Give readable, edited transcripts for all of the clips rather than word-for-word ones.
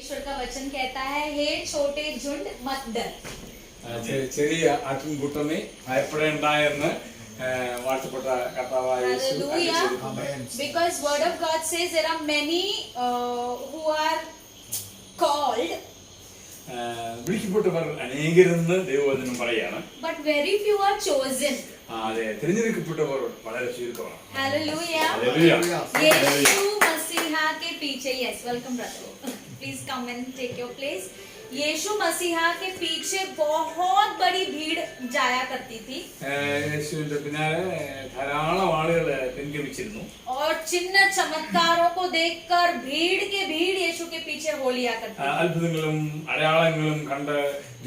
ईश्वर का वचन कहता है, हे छोटे झुंड मत डर. ചെറിയ ആട്ടിൻകൂട്ടമേ ഭയപ്പെടേണ്ട എന്ന് വാഴ്ത്തപ്പെട്ട കർത്താവായ യേശു Hallelujah. Because word of God says there are many who are called, വിളിക്കപ്പെട്ടവർ അനേകരെന്ന് ദൈവവചനം പറയാണ്. but very few are chosen. അതെ, തിരഞ്ഞെടുക്കപ്പെട്ടവർ വളരെ ചുരുക്കമാണ്. Hallelujah. Hallelujah. यीशु मसीहा के पीछे, yes, welcome brother. Please come and take your place. यीशु मसीहा के पीछे बहुत बड़ी भीड़ जाया करती थी. യേശുവിന്റെ പിന്നാലെ ധാരാളം ആളുകൾ പിൻഗമിച്ചിരുന്നു. और चिन्ह चमत्कारों को देखकर भीड़ के भीड़ यीशु के पीछे हो लिया करती थी. അത്ഭുതങ്ങളും അടയാളങ്ങളും കണ്ട്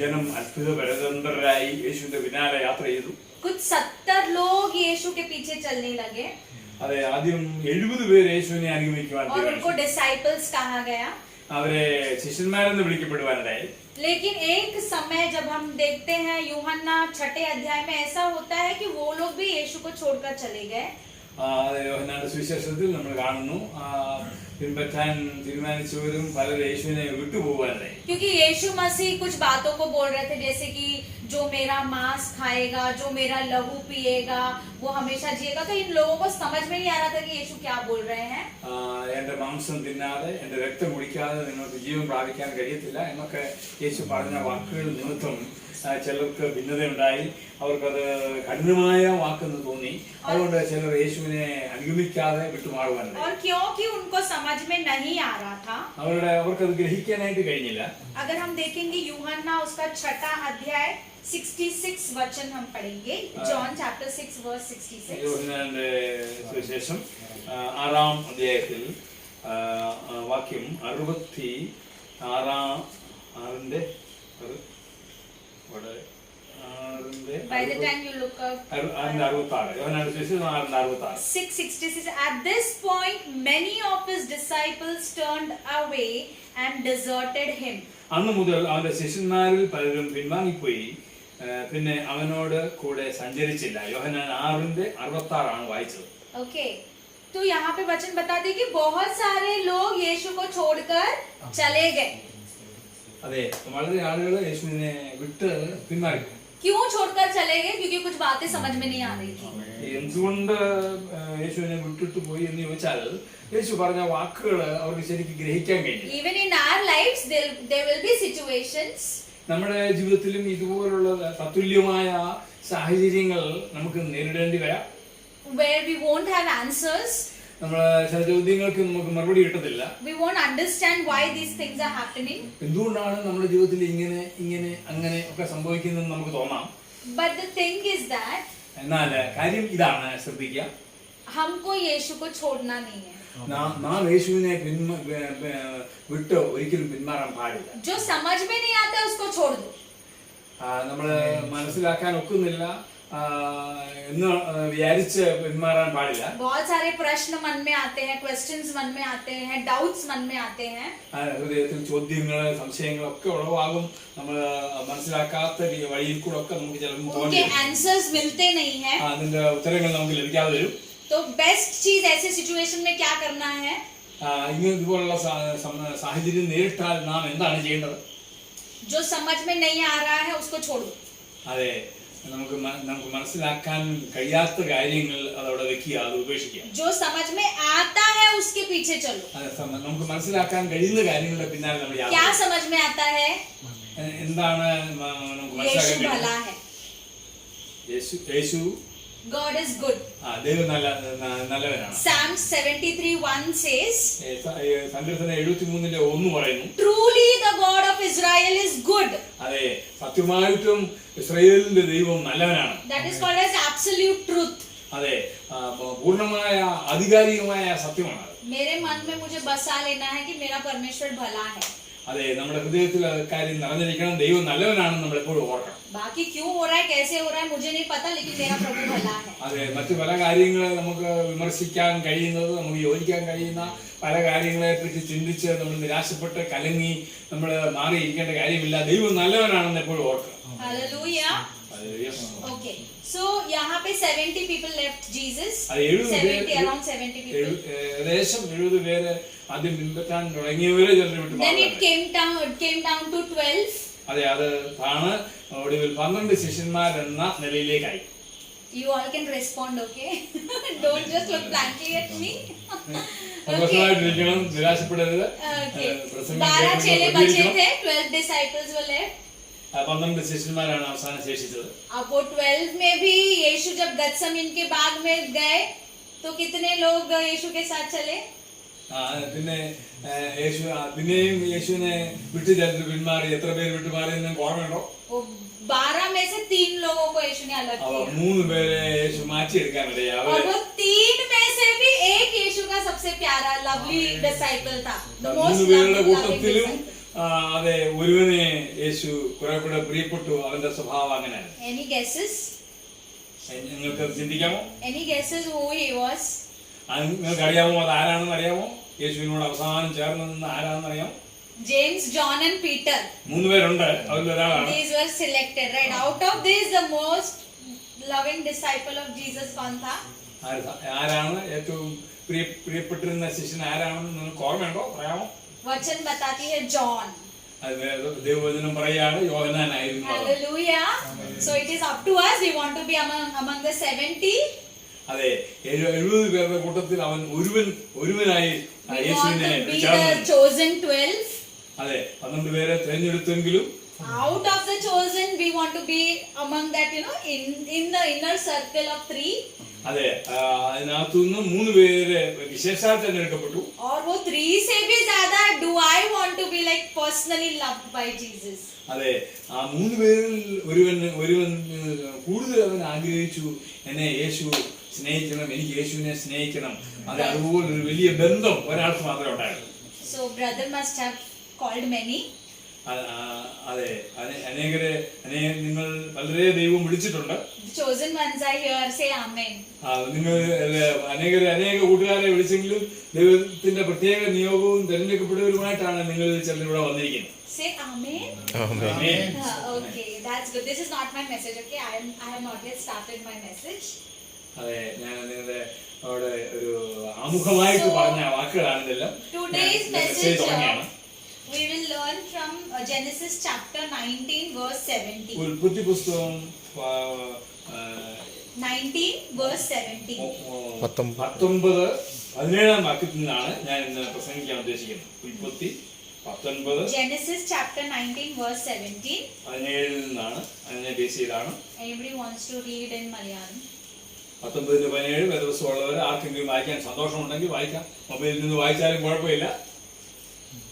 ജനം അത്ഭുതപരതന്ത്രരായി യേശുവിന്റെ പിന്നാലെ യാത്ര ചെയ്തു. कुछ 70 लोग यीशु के पीछे चलने लगे. അതെ, ആദ്യം 70 പേര് യേശുവിനെ അനുഗമിക്കുവാൻ और उनको डिसाइपल्स कहा गया. അവരെ ശിഷ്യന്മാരെന്ന് വിളിക്കപ്പെടുവാനിടയായി. लेकिन एक समय जब हम देखते हैं यूहन्ना 6 अध्याय में ऐसा होता है कि वो लोग भी यीशु को छोड़कर चले गए. യോഹന്നാന്റെ സുവിശേഷത്തിൽ നമ്മൾ കാണുന്നു പിൻപറ്റാൻ തീരുമാനിച്ചവരും പലരും യേശുവിനെ വിട്ടുപോകാനിടയായി. क्योंकि यीशु मसीह कुछ बातों को बोल रहे थे, जैसे कि जो मेरा मांस खाएगा, जो मेरा लहू पिएगा, वो हमेशा जिएगा. तो इन लोगों को समझ में नहीं आ रहा था कि यीशु क्या बोल रहे हैं. എന്റെ മാംസം തിന്നാതെ എന്റെ രക്തം കുടിക്കാതെ നിങ്ങൾക്ക് ജീവൻ പ്രാപിക്കാൻ കഴിയത്തില്ല എന്നൊക്കെ യേശു പറഞ്ഞ വാക്കുകൾ നിമിത്തം ചിലർക്ക് ഭിന്നതയുണ്ടായി. അവർക്കത് കഠിനമായ വാക്കെന്ന് തോന്നി. അതുകൊണ്ട് ചിലർ യേശുവിനെ അനുഗമിക്കാതെ വിട്ടുമാറുവാനുണ്ടായി. और क्योंकि उनको समझ में नहीं आ रहा था, അവർക്കത് ഗ്രഹിക്കാനായിട്ട് കഴിഞ്ഞില്ല. अगर हम देखेंगे यूहन्ना उसका 6 अध्याय 66 वचन हम पढ़ेंगे. John chapter 6 verse 66. യോഹന്നാന്റെ സുവിശേഷം 6-ാം അധ്യായത്തിൽ വാക്യം 66-ന്റെ By the time you look up 666, at this point many of his disciples turned away and deserted him. അന്ന് മുതൽ അവന്റെ ശിഷ്യന്മാരിൽ പലരും പിൻവാങ്ങിപ്പോയി, പിന്നെ അവനോട് കൂടെ സഞ്ചരിച്ചില്ല. യോഹന്നാൻ 6:66 ആണ് വായിച്ചത്. Okay, तो यहाँ पे वचन बताते कि बहुत सारे लोग यीशु को छोड़कर चले गए. അതെ, വളരെ ആളുകൾ യേശുവിനെ വിട്ട് പിന്മാറി. क्यों छोड़कर चले गए? क्योंकि कुछ बातें समझ में नहीं आ रही थी. എന്തുകൊണ്ട് യേശുവിനെ വിട്ടിട്ട് പോയി എന്ന് ചോദിച്ചാൽ യേശു പറഞ്ഞ വാക്കുകൾ അവർക്ക് ശരിക്കും ഗ്രഹിക്കാൻ കഴിയും. Even in our lives there will be situations, നമ്മുടെ ജീവിതത്തിലും ഇതുപോലുള്ള തത്തുല്യമായ സാഹചര്യങ്ങൾ നമുക്ക് നേരിടേണ്ടി വരാം. where we won't have answers. നമ്മളെ ചില ചോദ്യങ്ങൾക്ക് നമുക്ക് മറുപടി കിട്ടത്തില്ല. We won't understand why these things are happening. എന്തുകൊണ്ടാണ് നമ്മുടെ ജീവിതത്തിൽ ഇങ്ങനെ അങ്ങനെ ഒക്കെ സംഭവിക്കുന്നതെന്ന് നമുക്ക് തോന്നാം. But the thing is that എന്നാൽ കാര്യം ഇതാണ്, ശ്രദ്ധിക്കുക, हमको यीशु को छोड़ना नहीं है. നാം യേശുവിനെ വിട്ട് ഒരിക്കലും പിന്മാറാൻ പാടില്ല. जो समझ में नहीं आता उसको छोड़ दो. നമ്മള് മനസ്സിലാക്കാൻ ഒക്കുന്നില്ല എന്ന് വിചാരിച്ച് പിന്മാറാൻ പാടില്ല. बहुत सारे प्रश्न मन में आते हैं, क्वेश्चंस मन में आते हैं, डाउट्स मन में आते हैं. ഹൃദയത്തിൽ ചോദ്യങ്ങൾ സംശയങ്ങളൊക്കെ ഉളവാകും. നമ്മൾ മനസ്സിലാക്കാത്ത വഴിയിൽ കൂടെ ഒക്കെ നമുക്ക് ചിലപ്പോൾ उनके आंसर्स मिलते नहीं हैं. അതിന്റെ ഉത്തരങ്ങൾ നമുക്ക് ലഭിക്കാതെ വരും. तो बेस्ट चीज ऐसे सिचुएशन में क्या करना है? ഇതുപോലുള്ള സാഹചര്യം നേരിട്ടാൽ നാം എന്താണ് ചെയ്യേണ്ടത്? जो समझ में नहीं आ रहा है उसको छोड़ दो. അതെ, നമുക്ക് മനസ്സിലാക്കാൻ കഴിയാത്ത കാര്യങ്ങൾ അതവിടെ വെക്കുക, അത് ഉപേക്ഷിക്കുക. जो समझ में आता है उसके पीछे चलो. നമുക്ക് മനസ്സിലാക്കാൻ കഴിയുന്ന കാര്യങ്ങളുടെ പിന്നാലെ നമ്മൾ क्या समझ में आता है? എന്താണ് നമുക്ക് यीशु മനസ്സിലാക്കാൻ भला है. യേശു God is good. ദൈവം നല്ലവനാണ്. Psalm 73:1 says, സങ്കീർത്തനം 73:1 പറയുന്നു, truly the God of Israel is good. അതെ, സത്യമായിട്ടും ഇസ്രായേലിന്റെ ദൈവം നല്ലവനാണ്. That is called as absolute truth. അതെ, പൂർണ്ണമായ ആധികാരികമായ സത്യമാണ്. मेरे मन में मुझे बसा लेना है कि मेरा परमेश्वर भला है. അതെ, നമ്മുടെ ഹൃദയത്തിൽ കാര്യം നിറഞ്ഞിരിക്കണം, ദൈവം നല്ലവനാണെന്ന് നമ്മൾ എപ്പോഴും ഓർക്കണം. बाकी क्यों हो रहा है, कैसे हो रहा है, मुझे नहीं पता, लेकिन मेरा प्रभु भला है. അതെ, മറ്റു പല കാര്യങ്ങളെ നമുക്ക് വിമർശിക്കാൻ കഴിയുന്നത്, നമുക്ക് യോജിക്കാൻ കഴിയുന്ന പല കാര്യങ്ങളെ പറ്റി ചിന്തിച്ച് നമ്മൾ നിരാശപ്പെട്ട് കലങ്ങി നമ്മൾ മാറിയിരിക്കേണ്ട കാര്യമില്ല. ദൈവം നല്ലവനാണെന്ന് എപ്പോഴും ഓർക്കണം. Hallelujah. Okay, so यहाँ पे 70 people left Jesus. 70, around 70 people. ഏകദേശം 70 പേര് ആദ്യം പിൻപറ്റാൻ തുടങ്ങിയവരെ ചിലർ വിട്ടു Then it മാറുകയാണ്. came down to 12. അതെ, അത് താണ് ഒടുവിൽ 12 ശിഷ്യന്മാരെന്ന നിലയിലേക്കായി. You all can respond, okay? Don't just look blankly at me. സന്തോഷമായിട്ടിരിക്കണം, നിരാശപ്പെടരുത്. Okay. പ്രസംഗം 12 चेले बचे കേൾക്കുമ്പോൾ थे, 12 disciples were left. 12 ശിഷ്യന്മാരാണ് അവസാനം ശേഷിച്ചത്. अब वो 12 में भी यीशु जब गत्समन के बाग में गए तो कितने लोग यीशु के साथ चले? പിന്നെ പിന്നെയും യേശുവിനെ വിട്ടു ചിലർ പിന്മാറി. എത്ര പേര് വിട്ടുമാറി നിങ്ങൾക്ക് ഓർമ്മയുണ്ടോ? वो 12 में से 3 लोगों को यीशु ने अलग അവർ किया 3 പേരെ യേശു മാറ്റിയെടുക്കാനിടയായി. और അവര് वो 3 में से भी एक यीशु का सबसे प्यारा लवली डिसाइपल था, the most 3 പേരുടെ loving കൂട്ടത്തിലും disciple. അതെ, ഒരുവനെ യേശു കുറെ കൂടെ പ്രിയപ്പെട്ടു. അവന്റെ സ്വഭാവം അങ്ങനെയാണ്. Any guesses? നിങ്ങൾക്ക് ചിന്തിക്കാമോ? Any guesses who he was? നിങ്ങൾക്ക് അറിയാമോ അത് ആരാണെന്ന് അറിയാമോ? യേശുവിനോട് അവസാനം ചേർന്ന് നിന്ന് ആരാണെന്ന് അറിയാമോ? James, John and Peter. 3 പേരുണ്ട്, അതിൽ ഒരാളാണ്. These were selected, right? Out of these, the most loving disciple of Jesus कौन था? ആരാണ് ഏറ്റവും പ്രിയപ്പെട്ടിരുന്ന ശിഷ്യൻ ആരാണെന്ന് നിങ്ങൾക്ക് ഓർമ്മയുണ്ടോ? പറയാമോ? वचन बताती है John. അത് ദൈവവചനം പറയാണ് യോഹന്നാനായിരുന്നു. Hallelujah. So it is up to us. We want to be among the 70. അതെ, 70 പേരുടെ കൂട്ടത്തിൽ അവൻ ഒരുവനായി We want യേശുവിനെ to be ചേർന്നു. the chosen 12. അതെ, 12 പേരെ തിരഞ്ഞെടുത്തെങ്കിലും Out of the chosen, we want to be among that, in the inner circle of 3. അതെ, അതിനകത്തുനിന്ന് 3 പേര് വിശേഷാൽ തിരഞ്ഞെടുക്കപ്പെട്ടു. और वो 3 से भी ज्यादा, do I want to be like personally loved by Jesus? അതെ, ആ 3 പേരിൽ ഒരുവൻ കൂടുതൽ അവൻ ആഗ്രഹിച്ചു, എന്നെ യേശു സ്നേഹിക്കണം, എനിക്ക് യേശുവിനെ സ്നേഹിക്കണം. അതെ, അതുപോലെ ഒരു വലിയ ബന്ധം ഒരാൾക്ക് മാത്രമേ ഉണ്ടായിരുന്നു. So brother must have called many. അതെ, നിങ്ങൾ പലരെ ദൈവം വിളിച്ചിട്ടുണ്ട്. The chosen ones are here. Say amen. നിങ്ങൾ അനേക കൂട്ടുകാരെ വിളിച്ചെങ്കിലും ദൈവത്തിന്റെ പ്രത്യേക നിയോഗവും തിരഞ്ഞെടുക്കപ്പെട്ടവരുമായിട്ടാണ് നിങ്ങൾ ചിലർ ഇവിടെ വന്നിരിക്കുന്നത്. Say amen. Amen. Okay, that's good. This is not my message. Okay, I have not yet started my message. അതെ, ഞാൻ നിങ്ങളുടെ അവിടെ ഒരു ആമുഖമായിട്ട് പറഞ്ഞ വാക്കുകളാണ് ഇതെല്ലാം. Today's message തുടങ്ങിയാണ്. we will learn from Genesis chapter 19 verse 17. ഉൽപ്പത്തി പുസ്തകം 19 verse 17. 17 വാക്യത്തിൽ നിന്നാണ് ഞാൻ ഇന്ന് പ്രസംഗിക്കാൻ ഉദ്ദേശിക്കുന്നത്. ഉൽപ്പത്തി 19 Genesis chapter 19 verse 17. 17 നിന്നാണ്, അതിനെ ബേസ് ചെയ്താണ്. Anybody wants to read in Malayalam? 19-17 വേദപുസ്തകമുള്ളവർ ആർക്കെങ്കിലും വായിക്കാൻ സന്തോഷമുണ്ടെങ്കിൽ വായിക്കാം. മൊബൈലിൽ നിന്ന് വായിച്ചാലും കുഴപ്പമില്ല.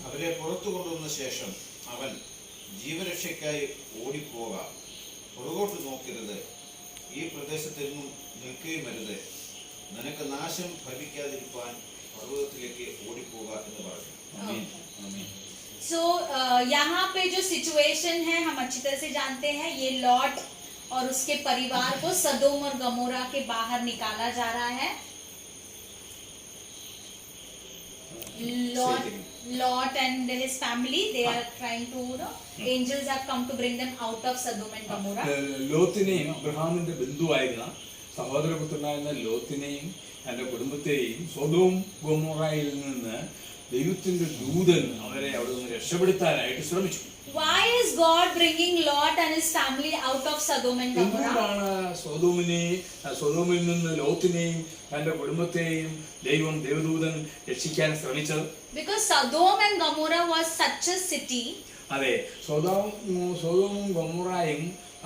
അവരെ പുറത്തു കൊണ്ടുവന്ന ശേഷം അവൻ, ജീവരക്ഷയ്ക്കായി ഓടിപ്പോകാം, പുറകോട്ട് നോക്കരുത്, ഈ പ്രദേശത്തെങ്ങും നിൽക്കുകയുമരുത്, നിനക്ക് നാശം ഭവിക്കാതിരിക്കാൻ പർവ്വതത്തിലേക്ക് ഓടിപ്പോക എന്ന് പറഞ്ഞു. So यहाँ पे जो सिचुएशन है हम अच्छी तरह से जानते हैं. ये लॉट और उसके परिवार को सदोम और गमोरा के बाहर निकाला जा रहा है. Lot and his family, they are trying to, angels have come to bring them out of Sodom and Gomorrah. ലോത്തിനെയും അബ്രഹാമിന്റെ ബന്ധുവായിരുന്ന സഹോദരപുത്രനായിരുന്ന ലോത്തിനെയും തന്റെ കുടുംബത്തെയും സൊദോം ഗൊമോറയിൽ നിന്ന് ദൈവത്തിന്റെ ദൂതൻ അവരെ അവിടെ നിന്ന് രക്ഷപ്പെടുത്താനായിട്ട് ശ്രമിച്ചു. Why is God bringing Lot and his family out of Sodom and Gomorrah? എന്തുകൊണ്ടാണ് സൊദോമിൽ നിന്ന് ലോത്തിനെയും തന്റെ കുടുംബത്തെയും ദേവദൂതൻ രക്ഷിക്കാൻ ശ്രമിച്ചത്? Because Sodom and Gomorrah was such a city. അതെ, സൊദോമും ഗൊമോറയും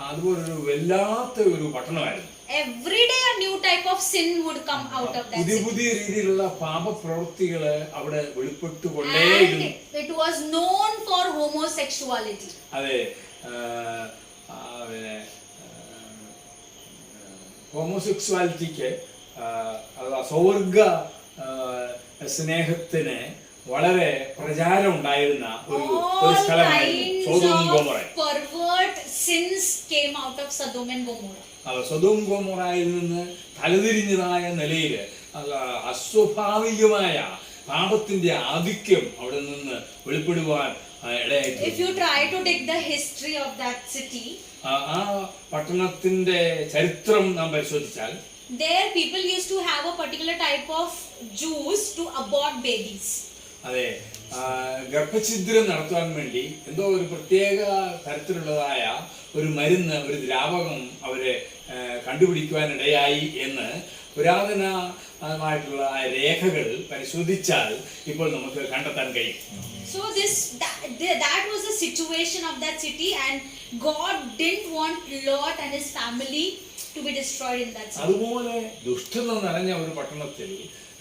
അതുപോലൊരു വല്ലാത്ത ഒരു പട്ടണമായിരുന്നു. Every day a new type of sin would come out of that city. പുതിയ രീതിയിലുള്ള പാപപ്രവൃത്തികള് അവിടെ വെളിപ്പെട്ടുകൊണ്ടേയിരുന്നു. And it was known for homosexuality. അതെ, ഹോമോസെക്സ്വാലിറ്റിക്ക് അഥവാ സ്വവർഗ സ്നേഹത്തിന് വളരെ പ്രചാരം ഉണ്ടായിരുന്ന ഒരു സ്ഥലമായിരുന്നു Sodom Gomorrah. Pervert sins came out of Sodom and Gomorrah. Sodom ഗൊമോറയിൽ നിന്ന് തലതിരിഞ്ഞതായ നിലയിൽ അസ്വാഭാവികമായ പാപത്തിന്റെ ആധിക്യം അവിടെ നിന്ന് വെളിപ്പെടുവാൻ ഇടയായി. If you try to dig the history of that city, ആ പട്ടണത്തിന്റെ ചരിത്രം നാം പരിശോധിച്ചാൽ there people used to have a particular type of Jews to abort babies. അതെ, ഗർഭഛിദ്രം നടത്തുവാൻ വേണ്ടി എന്തോ ഒരു പ്രത്യേക തരത്തിലുള്ളതായ ഒരു മരുന്ന്, ഒരു ദ്രാവകം അവര് കണ്ടുപിടിക്കുവാനിടയായി എന്ന് പുരാതനമായിട്ടുള്ള രേഖകൾ പരിശോധിച്ചാൽ ഇപ്പോൾ നമുക്ക് കണ്ടെത്താൻ കഴിയും. So that was the situation of that city, and God didn't want Lot and his family to be destroyed in that city. അതുപോലെ ദുഷ്ടത നിറഞ്ഞ ഒരു പട്ടണത്തിൽ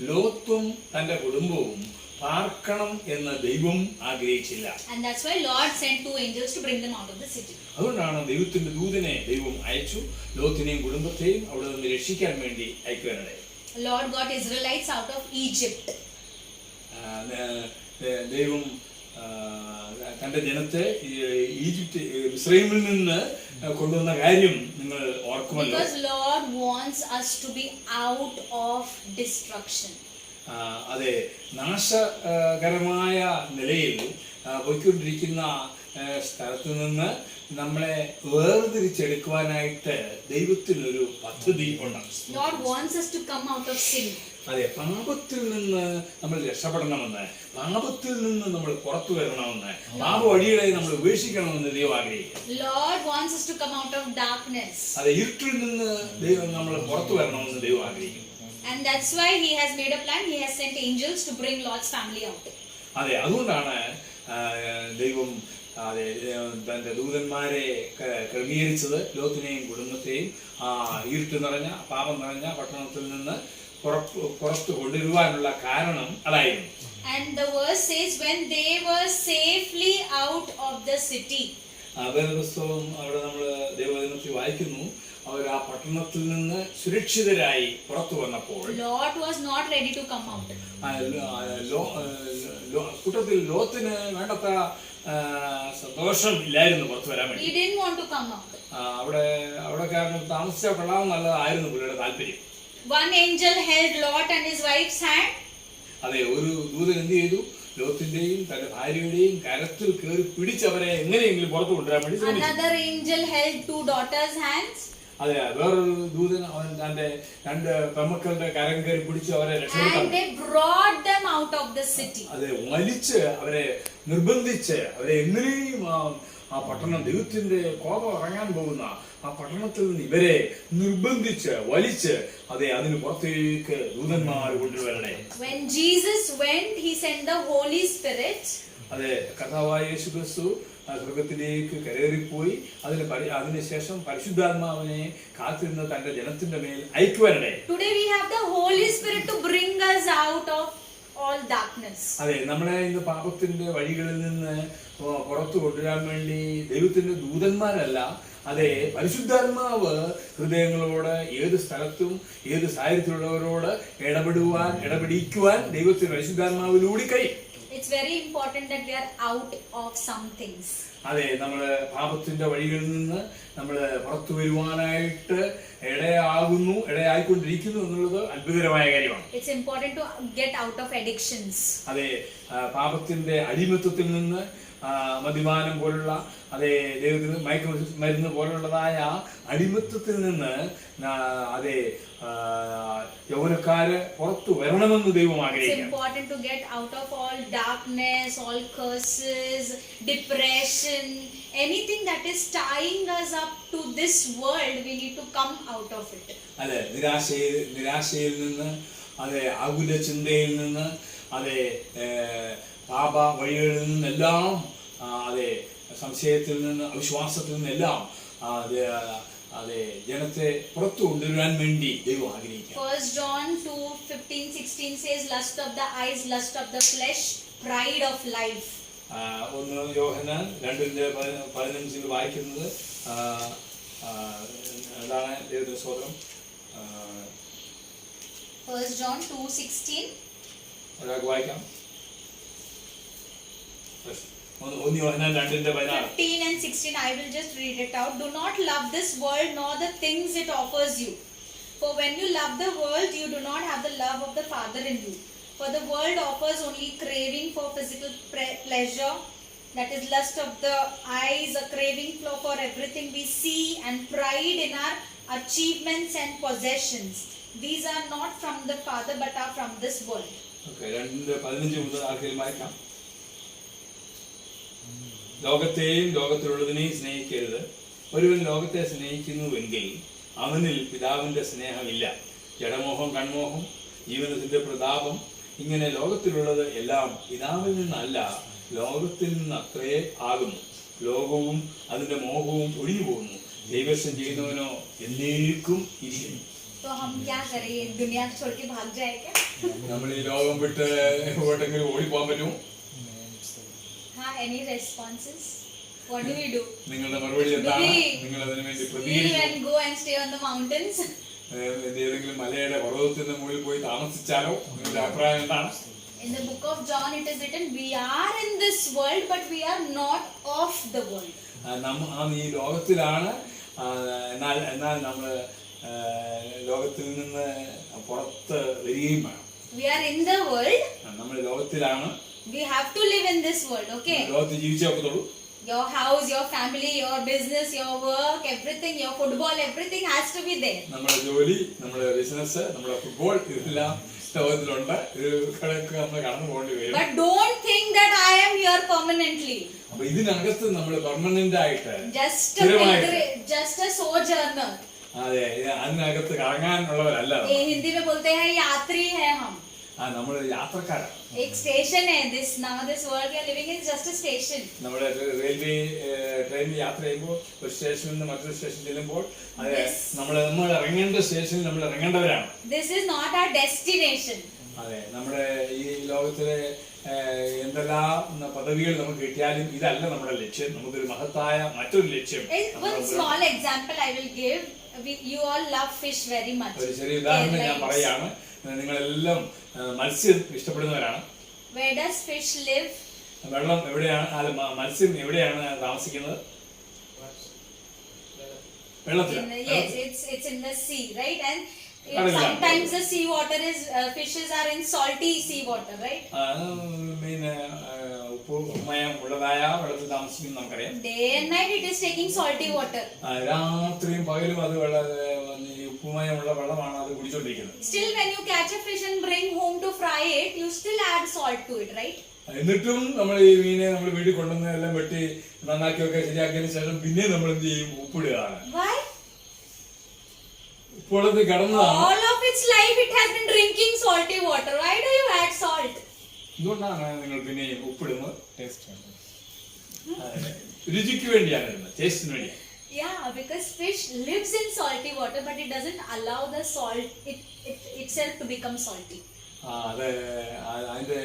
ലോത്തും തന്റെ കുടുംബവും പാർക്കണം എന്ന് ദൈവം ആഗ്രഹിച്ചില്ല. And that's why Lord sent 2 angels to bring them out of the city. അതുകൊണ്ടാണ് ദൈവത്തിന്റെ ദൂതനെ ദൈവം അയച്ചു ലോത്തിനെയും കുടുംബത്തെയും അവിടെ നിന്ന് രക്ഷിക്കാൻ വേണ്ടി അയക്കുവാനിടയായി. Lord got Israelites out of Egypt. ദൈവം തന്റെ ജനത്തെ ഇസ്രായേലിൽ നിന്ന് കൊണ്ടുവന്ന കാര്യം നിങ്ങൾ ഓർക്കുമല്ലോ. Because Lord wants us to be out of destruction. അതെ, നാശകരമായ നിലയിൽ പോയിക്കൊണ്ടിരിക്കുന്ന സ്ഥലത്ത് നിന്ന് നമ്മളെ വേർതിരിച്ചെടുക്കുവാനായിട്ട് ദൈവത്തിനൊരു പദ്ധതി ഉണ്ട്. Lord wants us to come out of sin. അതെ, പാപത്തിൽ നിന്ന് നമ്മൾ രക്ഷപ്പെടണമെന്ന്, പാപത്തിൽ നിന്ന് നമ്മൾ പുറത്തു വരണമെന്ന്, പാപ വഴികളെ നമ്മൾ ഉപേക്ഷിക്കണമെന്ന് ദൈവം ആഗ്രഹിക്കുന്നു. Lord wants us to come out of darkness. അതെ, ഇരുട്ടിൽ നിന്ന് ദൈവം നമ്മൾ പുറത്തു വരണമെന്ന് ദൈവം ആഗ്രഹിക്കുന്നു. And that's why he has made a plan. He has sent angels to bring Lot's family out. അതെ, അതുകൊണ്ടാണ് ദൈവം തന്റെ ദൂതന്മാരെ ക്രമീകരിച്ചത് ലോത്തിനെയും കുടുംബത്തെയും ഇരുട്ട് നിറഞ്ഞ പാപം നിറഞ്ഞ പട്ടണത്തിൽ നിന്ന് പുറത്തു കൊണ്ടുവരുവാനുള്ള കാരണം അതായിരുന്നു. And the verse says when they were safely out of the city. വേദപുസ്തകം അവിടെ നമ്മൾ ദൈവവചനത്തിൽ വായിക്കുന്നു, അവർ ആ പട്ടണത്തിൽ നിന്ന് സുരക്ഷിതരായി പുറത്തു വന്നപ്പോൾ Lot was not ready to come out. കൂട്ടത്തിൽ ലോത്തിന് വേണ്ടത്ര സന്തോഷം ഇല്ലായിരുന്നു പുറത്തു വരാൻ വേണ്ടി. He didn't want to come out. അവിടെ കാരണം താമസിച്ചാൽ കൊള്ളാമെന്നുള്ളതായിരുന്നു പുള്ളിയുടെ താല്പര്യം. One angel held Lot and his wife's hand. അതെ, ഒരു ദൂതൻ എന്ത് ചെയ്തു? ലോത്തിന്റെയും തന്റെ ഭാര്യയുടെയും കരത്തിൽ കയറി പിടിച്ചവരെ എങ്ങനെയെങ്കിലും പുറത്തു കൊണ്ടുവരാൻ വേണ്ടി ശ്രമിച്ചു. Another angel held 2 daughters' hands. അതെ, വേറൊരു ദൂതൻ അവൻ തന്റെ 2 പെൺമക്കളുടെ കരം കയറി പിടിച്ച് അവരെ രക്ഷപ്പെടുത്താൻ. And they brought them out of the city. അതെ, വലിച്ച് അവരെ നിർബന്ധിച്ച് അവരെ എങ്ങനെയും ആ പട്ടണം, ദൈവത്തിന്റെ കോപം ഇറങ്ങാൻ പോകുന്ന ആ പട്ടണത്തിൽ നിന്ന് ഇവരെ നിർബന്ധിച്ച് വലിച്ച് അതിന് പുറത്തേക്ക് ദൂതന്മാർ കൊണ്ടുവരണേ. When Jesus went, he sent the Holy Spirit. അതെ, കർത്താവായ യേശുക്രിസ്തു സ്വർഗത്തിലേക്ക് കയറിപ്പോയി അതിനുശേഷം പരിശുദ്ധാത്മാവിനെ കാത്തിരുന്ന തന്റെ ജനത്തിന്റെ മേൽ അയക്കുവാനിടേ. Today we have the Holy Spirit to bring us out of all darkness. അതെ, നമ്മളെ ഇന്ന് പാപത്തിന്റെ വഴികളിൽ നിന്ന് പുറത്തു കൊണ്ടുവരാൻ വേണ്ടി ദൈവത്തിന്റെ ദൂതന്മാരല്ല, അതെ, പരിശുദ്ധാത്മാവ് ഹൃദയങ്ങളോട് ഏത് സ്ഥലത്തും ഏത് സാഹചര്യത്തിലുള്ളവരോട് ഇടപെടിക്കുവാൻ ദൈവത്തിന്റെ പരിശുദ്ധാത്മാവിലൂടെ കഴിയും. It's very important that we are out of some things. അതെ, നമ്മള് പാപത്തിന്റെ വഴികളിൽ നിന്ന് നമ്മള് പുറത്തു വരുവാനായിട്ട് ഇടയായിക്കൊണ്ടിരിക്കുന്നു എന്നുള്ളത് അത്ഭുതകരമായ കാര്യമാണ്. It's important to get out of addictions. അതെ, പാപത്തിന്റെ അടിമത്തത്തിൽ നിന്ന്, മദ്യപാനം പോലുള്ള, അതെ, ദൈവത്തിന് മയക്കുമരുന്ന് പോലുള്ളതായ അടിമത്തത്തിൽ നിന്ന് അതെ യൗവനക്കാര് പുറത്തു വരണമെന്ന് ദൈവം ആഗ്രഹിക്കുന്നു. It's important to get out of all darkness, all curses, depression, anything that is tying us up to this world. We need to come out of it. അതെ, നിരാശയിൽ നിന്ന്, അതെ, ആകുല ചിന്തയിൽ നിന്ന്, അതെ, പാപ വഴികളിൽ നിന്നെല്ലാം, അതെ, സംശയത്തിൽ നിന്ന്, അവിശ്വാസത്തിൽ നിന്നെല്ലാം അതെ ജനത്തെ പുറത്തു കൊണ്ടുവരാൻ വേണ്ടി ദൈവം ആഗ്രഹിക്കുന്നു. 1 John 2:15-16 says lust of the eyes, lust of the flesh, pride of life. 1 യോഹന്നാൻ 2:15 വായിക്കുന്നത് എന്താണ്? ദൈവത്തിന്റെ സ്തോത്രം. 1 John 2:16 ഒരാൾക്ക് വായിക്കാം. 1 യോഹന്നാൻ 2:15. 15 and 16, I will just read it out. Do not love this world nor the things it offers you. For when you love the world, you do not have the love of the Father in you. For the world offers only craving for physical pleasure, that is lust of the eyes, a craving for everything we see, and pride in our achievements and possessions. These are not from the Father but are from this world. Okay 2:15 മുതൽ ആർക്കെങ്കിലും വായിക്കാം. ലോകത്തെയും ലോകത്തിലുള്ളതിനെയും സ്നേഹിക്കരുത്. ഒരുവൻ ലോകത്തെ സ്നേഹിക്കുന്നുവെങ്കിൽ അവനിൽ പിതാവിന്റെ സ്നേഹമില്ല. ജഡമോഹം, കൺമോഹം, ജീവനത്തിന്റെ പ്രതാപം, ഇങ്ങനെ ലോകത്തിലുള്ളത് എല്ലാം പിതാവിൽ നിന്നല്ല, ലോകത്തിൽ നിന്ന് അത്രേ ആകുന്നു. ലോകവും അതിന്റെ മോഹവും ഒഴിഞ്ഞു പോകുന്നു. ദൈവം ചെയ്യുന്നവനോ എന്നേക്കും ഇരിക്കുന്നു. നമ്മൾ ഈ ലോകം വിട്ട് എങ്ങോട്ടെങ്കിലും ഓടിപ്പോകാൻ പറ്റുമോ? Any responses? What do we do? നിങ്ങളുടെ മറുപടി എന്താണ്? നിങ്ങൾ അതിനു വേണ്ടി പ്രതികരിക്കും? Go and stay on the mountains? ഏതെങ്കിലും മലയുടെ പർവ്വതത്തിന്റെ മുകളിൽ പോയി താമസിച്ചാലോ? നിങ്ങളുടെ അഭിപ്രായം എന്താണ്? In the book of John it is written, we are in this world but we are not of the world. നാം ഈ ലോകത്തിലാണ്, എന്നാൽ നമ്മൾ ലോകത്തിൽ നിന്ന് പുറത്ത് വരികയും വേണം. We are in the world. നമ്മൾ ലോകത്തിലാണ്. We have to live in this world, okay? ലോകത്തിൽ ജീവിച്ചേ ഒക്കത്തുള്ളൂ. Your house, your family, your business, your work, everything, your football, everything has to be there. നമ്മുടെ ജോലി, നമ്മുടെ ബിസിനസ്, നമ്മുടെ ഫുട്ബോൾ, ഇതെല്ലാം ലോകത്തിലുണ്ട്. ഇത് നമ്മൾ കടന്നു പോകേണ്ടി വരും. But don't think that I am here permanently. അപ്പൊ ഇതിനകത്ത് നമ്മൾ പെർമനന്റ് ആയിട്ട് just a sojourner. അതെ, അതിനകത്ത് കറങ്ങാനുള്ളവരല്ല. हिंदी में बोलते हैं यात्री है हम. നമ്മൾ യാത്രക്കാരാണ്. एक स्टेशन है. this world we are living in is just a station. നമ്മുടെ റെയിൽവേ ട്രെയിനിൽ യാത്ര ചെയ്യുമ്പോൾ ഒരു സ്റ്റേഷനിൽ നിന്ന് മറ്റൊരു സ്റ്റേഷൻ ചെല്ലുമ്പോൾ നമ്മൾ ഇറങ്ങേണ്ട സ്റ്റേഷനിൽ നമ്മൾ ഇറങ്ങേണ്ടവരാണ്. This is not our destination. അതെ, നമ്മുടെ ഈ ലോകത്തിലെ എന്തെല്ലാം പദവികൾ നമുക്ക് കിട്ടിയാലും ഇതല്ല നമ്മുടെ ലക്ഷ്യം. നമുക്കൊരു മഹത്തായ മറ്റൊരു ലക്ഷ്യം. One small example I will give. You all love fish very much. ഒരു ചെറിയ ഉദാഹരണം ഞാൻ പറയാണ്. നിങ്ങളെല്ലാം മത്സ്യം ഇഷ്ടപ്പെടുന്നവരാണ്. Where does fish live? വെള്ളം എവിടെയാണ്? മത്സ്യം എവിടെയാണ് താമസിക്കുന്നത്? വെള്ളത്തിലാണ്. Yes, it's in the sea, right? And sometimes the sea water is fishes are in salty sea water, right? പിന്നെ ഉപ്പുമയം ഉള്ളതായ വെള്ളത്തിൽ താമസിക്കും നമുക്കറിയാം. Day and night it is taking salty water. രാത്രിയും പകലും അത് ഉപ്പുമയമുള്ള വെള്ളമാണ് അത് കുടിച്ചോണ്ടിരിക്കുന്നത്. Still when you catch a fish and bring home to fry it, you still add salt to it, right? എന്നിട്ടും നമ്മൾ ഈ മീനെ നമ്മൾ വീട്ടിൽ കൊണ്ടുവന്ന് എല്ലാം വെട്ടി നന്നാക്കിയൊക്കെ ശരിയാക്കിയതിനു ശേഷം പിന്നെ നമ്മൾ എന്ത് ചെയ്യും? ഉപ്പിടുകയാണ്. Why? ഉപ്പുള്ളത് കടന്നതാണ്. All of its life it has been drinking salty water. Why do you add salt? എന്തുകൊണ്ടാണ് നിങ്ങൾ പിന്നെ ഉപ്പിടുന്നത്? രുചിക്ക് വേണ്ടിയാണ് ഇടുന്നത്, ടേസ്റ്റിന് വേണ്ടിയാണ്. Yeah, because fish lives in salty water, but it doesn't allow the salt itself to become salty. അത് അതിന്റെ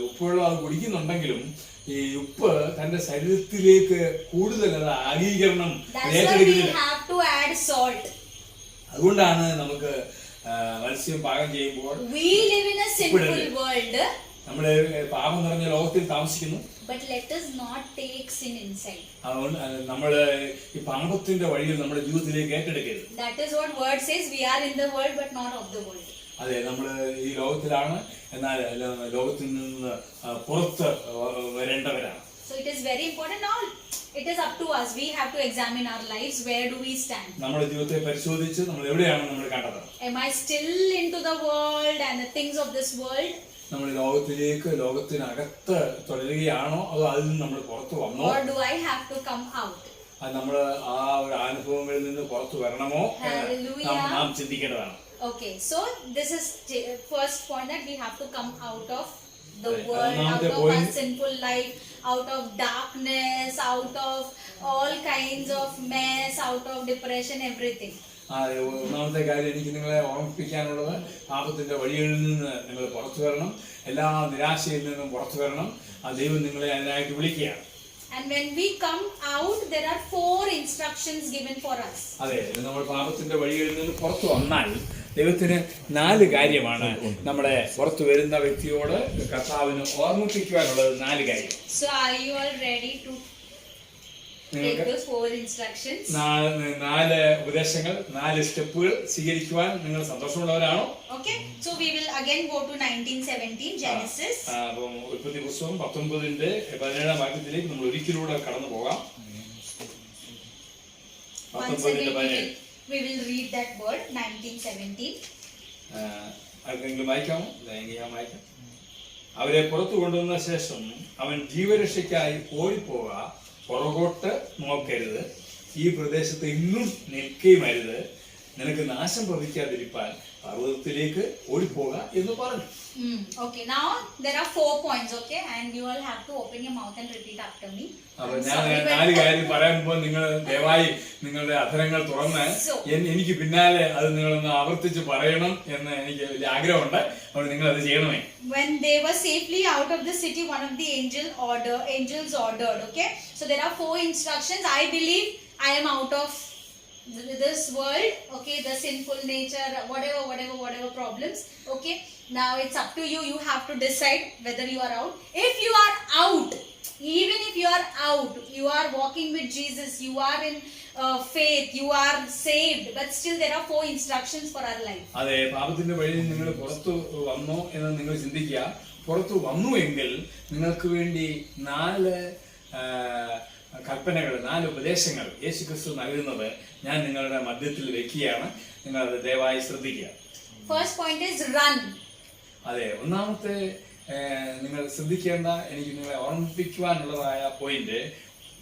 ഉപ്പുവെള്ളം അത് കുടിക്കുന്നുണ്ടെങ്കിലും ഈ ഉപ്പ് തന്റെ ശരീരത്തിലേക്ക് കൂടുതൽ അത് ആഗീകരണം ഏറ്റെടുക്കുന്നില്ല. അതുകൊണ്ടാണ് നമുക്ക് മത്സ്യം പാകം ചെയ്യുമ്പോൾ നമ്മള് പാപം നിറഞ്ഞ ലോകത്തിൽ താമസിക്കുന്നു. അതുകൊണ്ട് നമ്മള് ഈ പാപത്തിന്റെ വഴിയിൽ നമ്മുടെ ജീവിതത്തിലേക്ക് ഏറ്റെടുക്കരുത്. അതെ, നമ്മള് ഈ ലോകത്തിലാണ്, എന്നാൽ ലോകത്തിൽ നിന്ന് പുറത്ത് വരേണ്ടവരാണ്. So it is very important. Now it is up to us. We have to examine our lives. Where do we stand? നമ്മുടെ ജീവിതത്തെ പരിശോധിച്ച് നമ്മൾ എവിടെയാണ് നമ്മൾ കണ്ടെത്തുന്നത്? Am I still into the world and the things of this world? നമ്മൾ ലോകത്തിനകത്ത് തുടരുകയാണോ അതോ അതിൽ നിന്ന് നമ്മൾ പുറത്തു വന്നോ? Or do I have to come out? അത് നമ്മൾ ആ ഒരു അനുഭവങ്ങളിൽ നിന്ന് പുറത്തു വരണമോ നാം ചിന്തിക്കേണ്ടതാണ്. Okay, so this is first point, that we have to come out of the world, out of our sinful life, out of darkness, out of all kinds of mess, out of depression, everything. ഒന്നാമത്തെ കാര്യം എനിക്ക് നിങ്ങളെ ഓർമ്മിപ്പിക്കാനുള്ളത്, പാപത്തിന്റെ വഴികളിൽ നിന്ന് നിങ്ങൾ പുറത്തു വരണം, എല്ലാ നിരാശയിൽ നിന്നും പുറത്തു വരണം. ആ ദൈവം നിങ്ങളെ അതിനായിട്ട് വിളിക്കുകയാണ്. And when we come out, there are 4 instructions given for us. അതെ, നമ്മൾ പാപത്തിന്റെ വഴികളിൽ നിന്ന് പുറത്തു വന്നാൽ ദൈവത്തിന് 4 കാര്യമാണ് നമ്മുടെ പുറത്തു വരുന്ന വ്യക്തിയോട് കർത്താവിന് ഓർമ്മിപ്പിക്കുവാനുള്ളത്. 4 കാര്യം. So are you all ready to take those 4 instructions? 4 ഉപദേശങ്ങൾ, 4 സ്റ്റെപ്പുകൾ സ്വീകരിക്കുവാൻ നിങ്ങൾ സന്തോഷമുള്ളവരാണോ? Okay, so we will again go to 19:17 Genesis. അപ്പം ഉൽപ്പത്തി പുസ്തകം 19ന്റെ 17ാം വാക്യത്തിലേക്ക് നമ്മൾ ഒരിക്കലൂടെ കടന്നു പോകാം. 19ന്റെ 17. We will read that word 19:17. ആർക്കെങ്കിലും വായിക്കാമോ? എങ്കിൽ ഞാൻ വായിക്കാം. അവരെ പുറത്തു കൊണ്ടുവന്ന ശേഷം അവൻ ജീവരക്ഷയ്ക്കായി ഓടിപ്പോക, പുറകോട്ട് നോക്കരുത്, ഈ പ്രദേശത്ത് എങ്ങും നിൽക്കുകയുമരുത്, നിനക്ക് നാശം ഭവിക്കാതിരിപ്പാൻ പർവ്വതത്തിലേക്ക് ഓടിപ്പോക എന്ന് പറഞ്ഞു. Okay, now there are 4 points, okay, and you all have to open your mouth and repeat after me. അപ്പൊ ഞാൻ 4 കാര്യം പറയുമ്പോൾ നിങ്ങൾ ദയവായി നിങ്ങളുടെ അധരങ്ങൾ തുറന്ന് എനിക്ക് പിന്നാലെ അത് നിങ്ങളൊന്ന് ആവർത്തിച്ച് പറയണം എന്ന് എനിക്ക് വലിയ ആഗ്രഹമുണ്ട്. അതുകൊണ്ട് നിങ്ങൾ അത് ചെയ്യണമേ. When they were safely out of the city, one of the angels ordered, okay, so there are 4 instructions. I believe I am out of this world, okay, the sinful nature, whatever problems, okay. Now it's up to you. You have to decide whether you are out. If you are out, even if you are out, you are walking with Jesus, you are in faith, you are saved, but still there are 4 instructions for our life. അതെ, പാപത്തിന്റെ വഴിയിൽ നിങ്ങൾ പുറത്തു വന്നോ എന്ന് നിങ്ങൾ ചിന്തിക്കുക. പുറത്തു വന്നു എങ്കിൽ നിങ്ങൾക്ക് വേണ്ടി 4 കൽപ്പനകൾ, 4 ഉപദേശങ്ങൾ യേശുക്രിസ്തു നൽകുന്നത് ഞാൻ നിങ്ങളുടെ മധ്യത്തിൽ വെക്കുകയാണ്. നിങ്ങൾ അത് ദയവായി ശ്രദ്ധിക്കുക. First point is run. അതെ, ഒന്നാമത്തെ നിങ്ങൾ ശ്രദ്ധിക്കേണ്ട, എനിക്ക് നിങ്ങളെ ഓർമ്മിപ്പിക്കുവാനുള്ളതായ പോയിന്റ്,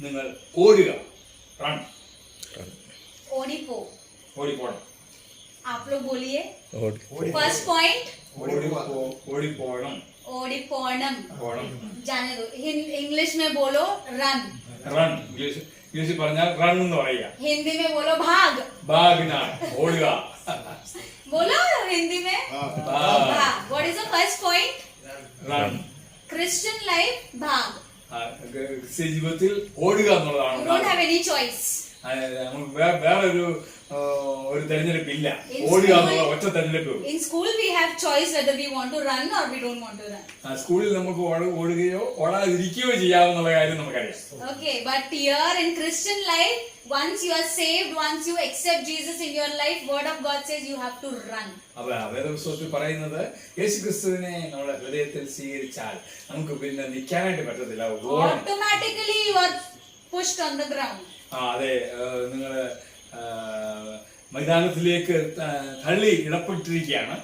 നിങ്ങൾ ഓടുക. റൺ, ഓടിപ്പോണം. आप लोग बोलिए. First point, ഓടിപ്പോണം. जाने दो. इंग्लिश में बोलो run. റൺ, ഇംഗ്ലീഷിൽ പറഞ്ഞാൽ റൺ എന്ന് പറയുക. हिंदी में बोलो भाग. ഭാഗ്ന, ഓടുക. बोलो हिंदी में भाग. What is the first point? Run. Christian life भाग. ക്രിസ്ത്യ ജീവിതത്തിൽ ഓടുക എന്നുള്ളതാണ്. You don't have any choice. നമുക്ക് വേറൊരു തെരഞ്ഞെടുപ്പില്ല. ഓടുക എന്നുള്ള ഒറ്റ തെരഞ്ഞെടുപ്പ്. In school we have choice whether we want to run or we don't want to run. സ്കൂളിൽ നമുക്ക് ഓടുകയോ ഓടാതിരിക്കുകയോ ചെയ്യാവുന്ന കാര്യം നമുക്കറിയാം. Okay, but here in Christian life, once you are saved, once you accept Jesus in your life, word of God says you have to run. അപ്പൊ വേദപുസ്തകത്തിൽ പറയുന്നത് യേശുക്രിസ്തുവിനെ നമ്മുടെ ഹൃദയത്തിൽ സ്വീകരിച്ചാൽ നമുക്ക് പിന്നെ നിൽക്കാനായിട്ട് പറ്റത്തില്ല. Automatically you are pushed on the ground. അതെ, നിങ്ങള് മൈതാനത്തിലേക്ക് തള്ളി ഇടപെട്ടിരിക്കുകയാണ്.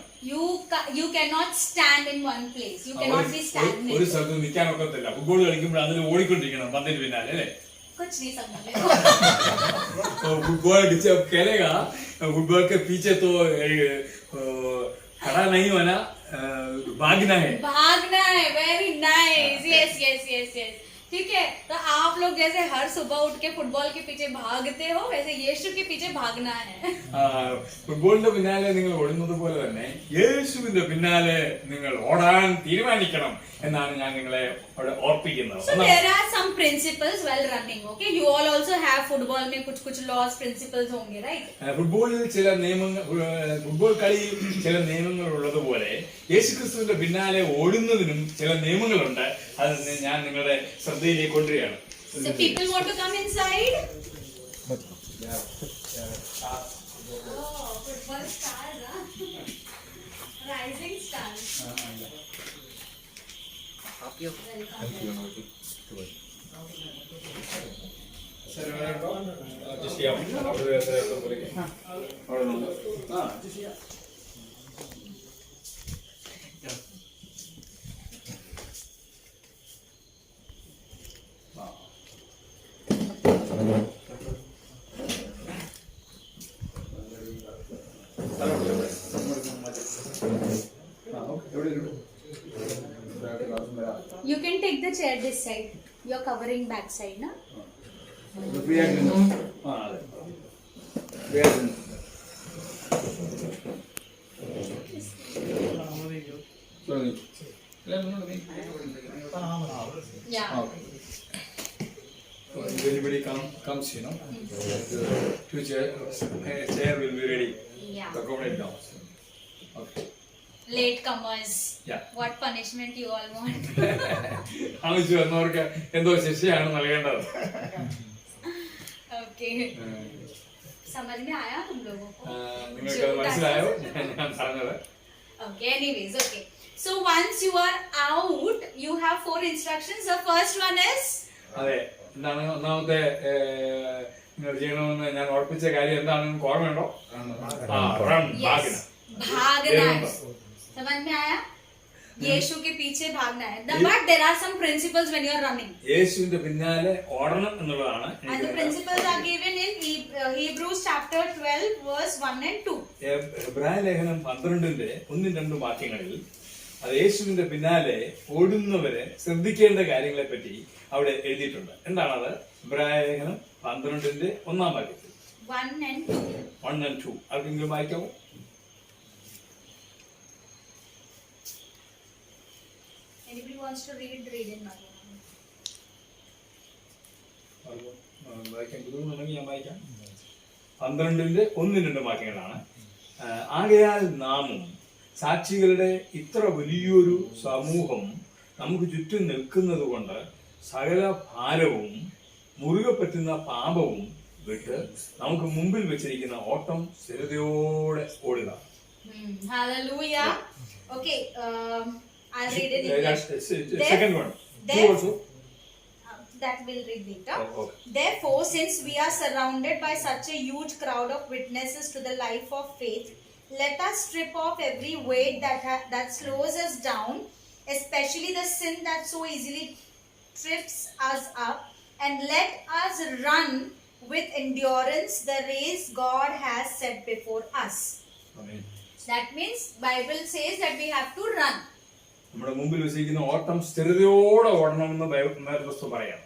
You cannot stand in one place. You cannot be stagnant. ഒരു സ്ഥലത്ത് നിൽക്കാൻ ഒക്കത്തില്ല. ഫുട്ബോൾ കളിക്കുമ്പോൾ അതിൽ ഓടിക്കൊണ്ടിരിക്കണം പന്തിന് പിന്നാലെ, അല്ലേ? कुछ नहीं समझ में. फुटबॉल खेलेगा, फुटबॉल के पीछे तो खड़ा नहीं होना, भागना है. Very nice. यस. ठीक है, तो आप लोग जैसे हर सुबह उठ के फुटबॉल के पीछे भागते हो, वैसे यीशु के पीछे भागना है. ഫുട്ബോളിന്റെ പിന്നാലെ നിങ്ങൾ ഓടുന്നത് പോലെ തന്നെ യേശുവിന്റെ പിന്നാലെ നിങ്ങൾ ഓടാൻ തീരുമാനിക്കണം എന്നാണ് ഞാൻ നിങ്ങളെ അവിടെ ഓർപ്പിക്കുന്നത്. So there are some principles while running, okay? You all also have football में कुछ laws principles होंगे, right? ഫുട്ബോളിൽ ചില നിയമങ്ങൾ, ഫുട്ബോൾ കളിയിൽ ചില നിയമങ്ങൾ ഉള്ളതുപോലെ യേശുക്രിസ്തുവിന്റെ പിന്നാലെ ഓടുന്നതിനും ചില നിയമങ്ങളുണ്ട്. അത് ഞാൻ നിങ്ങളുടെ ശ്രദ്ധയിലേക്ക് കൊണ്ടുവരികയാണ്. So people want to come inside? Oh, football stars, huh? Rising stars. You can take the chair this side. You are covering back side, na? Yeah. So if anybody comes, you know, chair will be ready. Yeah. To accommodate now. Okay. Late comers. Yeah. What punishment you all want? ആവശ്യം എന്നവർക്ക് എന്തോ ശിക്ഷയാണ് നൽകേണ്ടത്. Okay. समझ में आया तुम लोगों को? നിങ്ങൾക്ക് മനസ്സിലായോ ഞാൻ പറഞ്ഞത്? Okay. Anyways, okay. So once you are out, you have 4 instructions. The first one is. അതെ, എന്താണ് ഒന്നാമത്തെ നിങ്ങൾ ചെയ്യണമെന്ന് ഞാൻ ഓർപ്പിച്ച കാര്യം എന്താണെന്ന് ഓർമ്മയുണ്ടോ? Bhagna. समझ में आया? यीशु के पीछे भागना है. But there are some principles when you are running. യേശുവിന്റെ പിന്നാലെ ഓടണം എന്നുള്ളതാണ്. And the principles are given in Hebrews chapter 12 verse 1 and 2. എബ്രായ ലേഖനം 12ന്റെ 1-2 വാക്യങ്ങളിൽ അത് യേശുവിന്റെ പിന്നാലെ ഓടുന്നവരെ ശ്രദ്ധിക്കേണ്ട കാര്യങ്ങളെ പറ്റി അവിടെ എഴുതിയിട്ടുണ്ട്. എന്താണത്? എബ്രായ ലേഖനം 12ന്റെ 1-ാം വാക്യത്തിൽ 1 and 2. 1 and 2 ആർക്കെങ്കിലും വായിക്കാമോ? Anybody wants to read in Malayalam? വായിക്കാൻ ബുദ്ധിമുട്ടുണ്ടെങ്കിൽ ഞാൻ വായിക്കാം. 12ന്റെ 1-2 വാക്യങ്ങളാണ്. ആകയാൽ നാമും സാക്ഷികളുടെ ഇത്ര വലിയൊരു സമൂഹം നമുക്ക് ചുറ്റും നിൽക്കുന്നത് കൊണ്ട് സകല ഭാരവും മുറുകെ പറ്റുന്ന പാപവും വിട്ട് നമുക്ക് മുമ്പിൽ വെച്ചിരിക്കുന്ന ഓട്ടം സ്ഥിരതയോടെ ഓടുക. Hallelujah. Okay, I'll read it in English. Second one. You also? That will read later. Oh, okay. Therefore, since we are surrounded by such a huge crowd of witnesses to the life of faith, let us strip off every weight that slows us down, especially the sin that so easily trips us up, and let us run with endurance the race God has set before us. Amen. That means Bible says that we have to run. നമ്മുടെ മുമ്പിൽ വെച്ചിരിക്കുന്ന ഓട്ടം സ്ഥിരതയോടെ ഓടണമെന്ന് Bible പറയാം.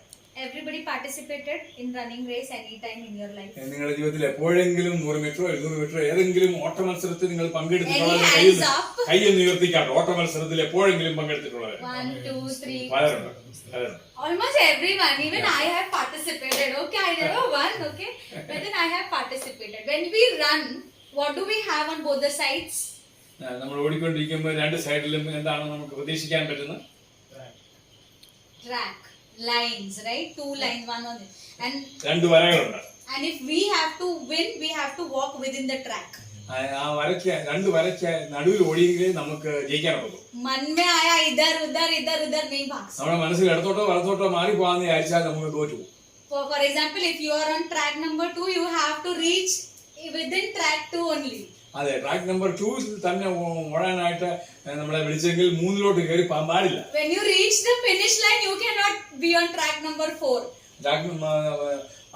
Everybody participated in running race anytime in your life. നിങ്ങളുടെ ജീവിതത്തിൽ എപ്പോഴെങ്കിലും 100 മീറ്ററോ 200 മീറ്ററോ ഏതെങ്കിലും ഓട്ട മത്സരത്തിൽ നിങ്ങൾ പങ്കെടുത്തിട്ടുള്ളവർ കൈയൊന്ന് ഉയർത്തിക്കാട്ടെ. ഓട്ട മത്സരത്തിൽ എപ്പോഴെങ്കിലും പങ്കെടുത്തിട്ടുള്ളവർ 1, 2, 3. പലരുണ്ട്. Almost everyone. Even I have participated. Okay, I never won. Okay, but then I have participated. When we run, what do we have on both the sides? നമ്മൾ ഓടിക്കൊണ്ടിരിക്കുമ്പോൾ രണ്ട് സൈഡിലും എന്താണ് നമുക്ക് പ്രതീക്ഷിക്കാൻ പറ്റുന്നത്? Track, lines, right? 2 lines, one on it. And രണ്ട് വരകളുണ്ട്. And if we have to win, we have to walk within the track. ആ വരയ്ക്ക് രണ്ട് വരയ്ക്ക് നടുവിൽ ഓടിയെങ്കിലേ നമുക്ക് ജയിക്കാൻ പറ്റും. मन में आया इधर उधर नहीं भाग. നമ്മുടെ മനസ്സിൽ ഇടത്തോട്ടോ വലത്തോട്ടോ മാറി പോകാന്ന് വിചാരിച്ചാൽ നമുക്ക് തോറ്റു. For example, if you are on track number 2, you have to reach within track 2 only. അതെ, ട്രാക്ക് നമ്പർ 2 തന്നെ ഓടാനായിട്ട് നമ്മളെ വിളിച്ചെങ്കിൽ 3-ലോട്ട് കയറി പോകാൻ പാടില്ല. When you reach the finish line, you cannot be on track number 4.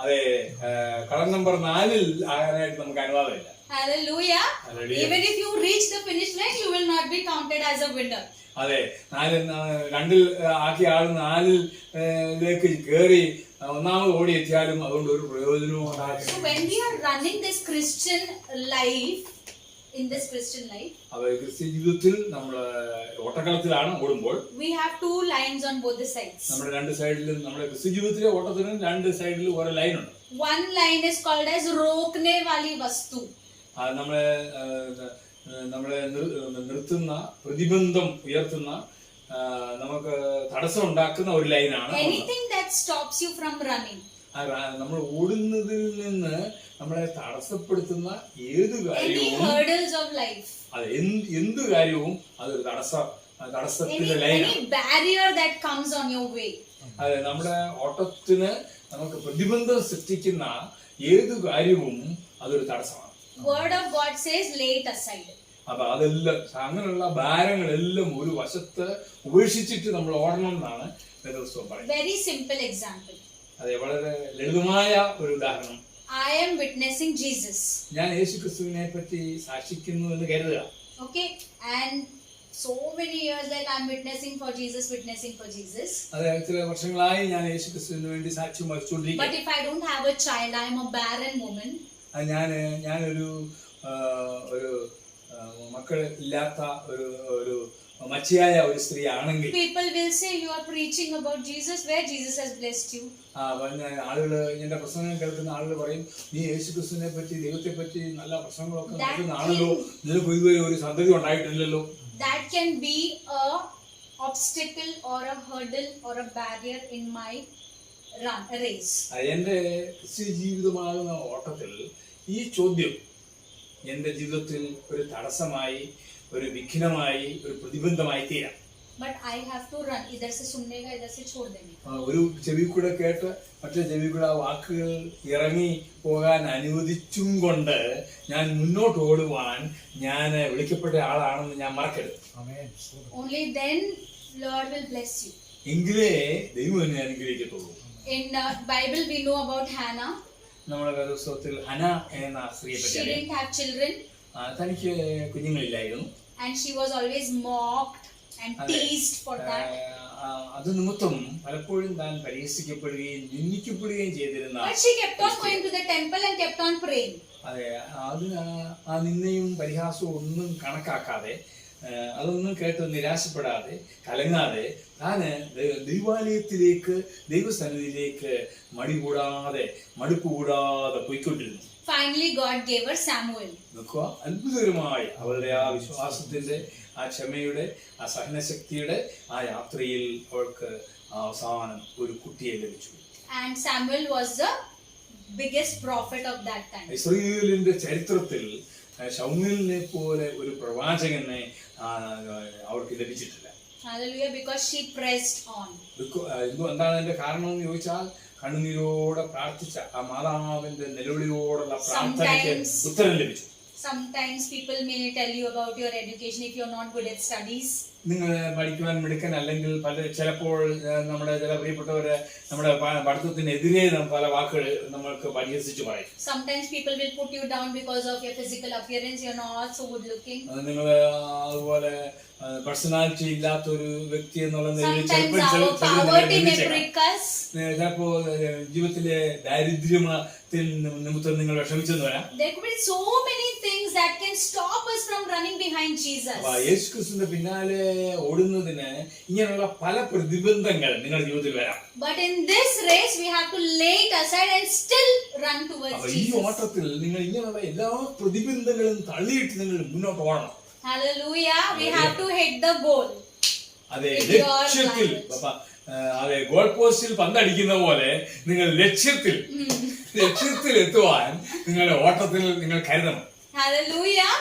അതെ, കളർ നമ്പർ 4-ൽ ആകാനായിട്ട് നമുക്ക് അനുവാദമില്ല. Hallelujah. Even if you reach the finish line, you will not be counted as a winner. അതെ, 2-ൽ ആക്കിയ ആൾ 4-ലേക്ക് കയറി ഒന്നാമത് ഓടി എത്തിയാലും അതുകൊണ്ട് ഒരു പ്രയോജനവും ഉണ്ടാകില്ല. So when we are running this Christian life, in this Christian life, ക്രിസ്ത്യ ജീവിതത്തിൽ നമ്മൾ ഓട്ടക്കളത്തിലാണ് ഓടുമ്പോൾ we have 2 lines on both the sides. നമ്മുടെ രണ്ട് സൈഡിലും നമ്മുടെ ക്രിസ്ത്യ ജീവിതത്തിലെ ഓട്ടത്തിന് രണ്ട് സൈഡിലും ഓരോ ലൈൻ ഉണ്ട്. One line is called as rokne wali vastu. നമ്മളെ നിർത്തുന്ന, പ്രതിബന്ധം ഉയർത്തുന്ന, നമുക്ക് തടസ്സം ഉണ്ടാക്കുന്ന ഒരു ലൈനാണ്. Anything that stops you from running. നമ്മൾ ഓടുന്നതിൽ നിന്ന് നമ്മളെ തടസ്സപ്പെടുത്തുന്ന ഏത് കാര്യവും, hurdles of life. അതെ, എന്ത് കാര്യവും അതൊരു തടസ്സത്തിന്റെ ലൈനാണ്. Any barrier that comes on your way. അതെ, നമ്മുടെ ഓട്ടത്തിന് നമുക്ക് പ്രതിബന്ധം സൃഷ്ടിക്കുന്ന ഏത് കാര്യവും അതൊരു തടസ്സമാണ്. Word of God says lay it aside. അപ്പൊ അതെല്ലാം, അങ്ങനെയുള്ള ഭാരങ്ങളെല്ലാം ഒരു വശത്ത് ഉപേക്ഷിച്ചിട്ട് നമ്മൾ ഓടണം എന്നാണ് വേദപുസ്തകം പറയുന്നത്. Very simple example. അതെ, വളരെ ലളിതമായ ഒരു ഉദാഹരണം. I am witnessing Jesus. ഞാൻ യേശുക്രിസ്തുവിനെ പറ്റി സാക്ഷിക്കുന്നു എന്ന് കരുതുക. Okay, and so many years like I am witnessing for Jesus. അതെ, ചില വർഷങ്ങളായി ഞാൻ യേശുക്രിസ്തുവിന് വേണ്ടി സാക്ഷ്യം വഹിച്ചുകൊണ്ടിരിക്കുന്നു. But if I don't have a child, I am a barren woman. ഞാനൊരു മക്കൾ ഇല്ലാത്ത ഒരു മച്ചിയായ ഒരു സ്ത്രീ ആണെങ്കിൽ people will say you are preaching about Jesus, where Jesus has blessed you. ആളുകൾ, എന്റെ പ്രസംഗം കേൾക്കുന്ന ആളുകൾ പറയും, നീ യേശുക്രിസ്തുവിനെ പറ്റി, ദൈവത്തെ പറ്റി നല്ല പ്രസംഗങ്ങളൊക്കെ നടത്തുന്നതാണല്ലോ, നിനക്ക് ഇതുവരെ ഒരു സന്തതി ഉണ്ടായിട്ടില്ലല്ലോ. That can be a obstacle or a hurdle or a barrier in my race. എന്റെ ക്രിസ്ത്യ ജീവിതമാകുന്ന ഓട്ടത്തിൽ ഈ ചോദ്യം എന്റെ ജീവിതത്തിൽ ഒരു തടസ്സമായി, ഒരു വിഘ്നമായി, ഒരു പ്രതിബന്ധമായി തീരാം. but I have to run. इधर से सुनने का, इधर से छोड़ देंगे. ഒരു ചെവി കൂടെ കേട്ട് മറ്റേ ചെവി കൂടെ ആ വാക്കുകൾ ഇറങ്ങി പോകാൻ അനുവദിച്ചും കൊണ്ട് ഞാൻ മുന്നോട്ട് ഓടുവാൻ ഞാൻ വിളിക്കപ്പെട്ട ആളാണെന്ന് ഞാൻ മറക്കരുത്. Only then Lord will bless you. എങ്കിലേ ദൈവം എന്നെ അനുഗ്രഹിക്കത്തുള്ളൂ. In Bible we know about Hannah. നമ്മുടെ വേദപുസ്തകത്തിൽ ഹന എന്ന സ്ത്രീയെ She പറ്റി didn't have children തനിക്ക് കുഞ്ഞുങ്ങളില്ലായിരുന്നു. and she was always mocked and teased for that. അത് നിമിത്തം പലപ്പോഴും താൻ പരിഹസിക്കപ്പെടുകയും നിന്ദിക്കപ്പെടുകയും ചെയ്തിരുന്ന. But she kept on going to the temple and kept on praying. അതെ, അതിന് ആ നിന്നയും പരിഹാസവും ഒന്നും കണക്കാക്കാതെ അതൊന്നും കേട്ട് നിരാശപ്പെടാതെ കലങ്ങാതെ താന് ദൈവാലയത്തിലേക്ക് ദൈവസന്നിധിയിലേക്ക് മടുപ്പ് കൂടാതെ പോയിക്കൊണ്ടിരുന്നു. Finally God gave her Samuel. നോക്കുക, അത്ഭുതകരമായി അവളുടെ ആ വിശ്വാസത്തിന്റെ, ആ ക്ഷമയുടെ, ആ സഹനശക്തിയുടെ ആ യാത്രയിൽ അവൾക്ക് അവസാനം ഒരു കുട്ടിയെ ലഭിച്ചു. And Samuel was the biggest prophet of that time. ഇസ്രായേലിന്റെ ചരിത്രത്തിൽ ശമൂവേലിനെ പോലെ ഒരു പ്രവാചകനെ അവർക്ക് ലഭിച്ചിട്ടില്ല. Hallelujah, because she pressed on. എന്താണ് അതിന്റെ കാരണം എന്ന് ചോദിച്ചാൽ കണ്ണുനീരോടെ പ്രാർത്ഥിച്ച ആ മാതാവിന്റെ നിലവിളിയോടുള്ള പ്രാർത്ഥനയ്ക്ക് ഉത്തരം ലഭിച്ചു. Sometimes people may tell you about your education if you're not good at studies. നിങ്ങൾ പഠിക്കുവാൻ മിടുക്കൻ അല്ലെങ്കിൽ ചിലപ്പോൾ നമ്മുടെ ചില പ്രിയപ്പെട്ടവര് നമ്മുടെ പഠിത്തത്തിനെതിരെ പല വാക്കുകൾ നമ്മൾക്ക് പരിഹസിച്ചു പറയും. Sometimes people will put you down because of your physical appearance. You're not so good looking. നിങ്ങൾ അതുപോലെ പേഴ്സണാലിറ്റി ഇല്ലാത്ത ഒരു വ്യക്തി എന്നുള്ള നിലയിൽ ചിലപ്പോ ജീവിതത്തിലെ ദാരിദ്ര്യത്തിൽ നിമിത്തം നിങ്ങൾ വിഷമിച്ചെന്ന് വരാം. There could be so many things that can stop us from running behind Jesus. യേശുക്രിസ്തുവിന്റെ പിന്നാലെ ഓടുന്നതിന് ഇങ്ങനെയുള്ള പല പ്രതിബന്ധങ്ങൾ നിങ്ങളുടെ ജീവിതത്തിൽ വരാം. But in this race we have to lay it aside and still run towards ഈ Jesus. ഓട്ടത്തിൽ നിങ്ങൾ ഇങ്ങനെയുള്ള എല്ലാ പ്രതിബന്ധങ്ങളും തള്ളിയിട്ട് നിങ്ങൾ മുന്നോട്ട് ഓടണം. Hallelujah, we have to hit the goal. അതെ, ലക്ഷ്യത്തിൽ അതെ ഗോൾ പോസ്റ്റിൽ പന്തടിക്കുന്ന പോലെ നിങ്ങൾ ലക്ഷ്യത്തിൽ എത്തുവാൻ നിങ്ങളുടെ ഓട്ടത്തിൽ നിങ്ങൾ കരുതണം. Hallelujah.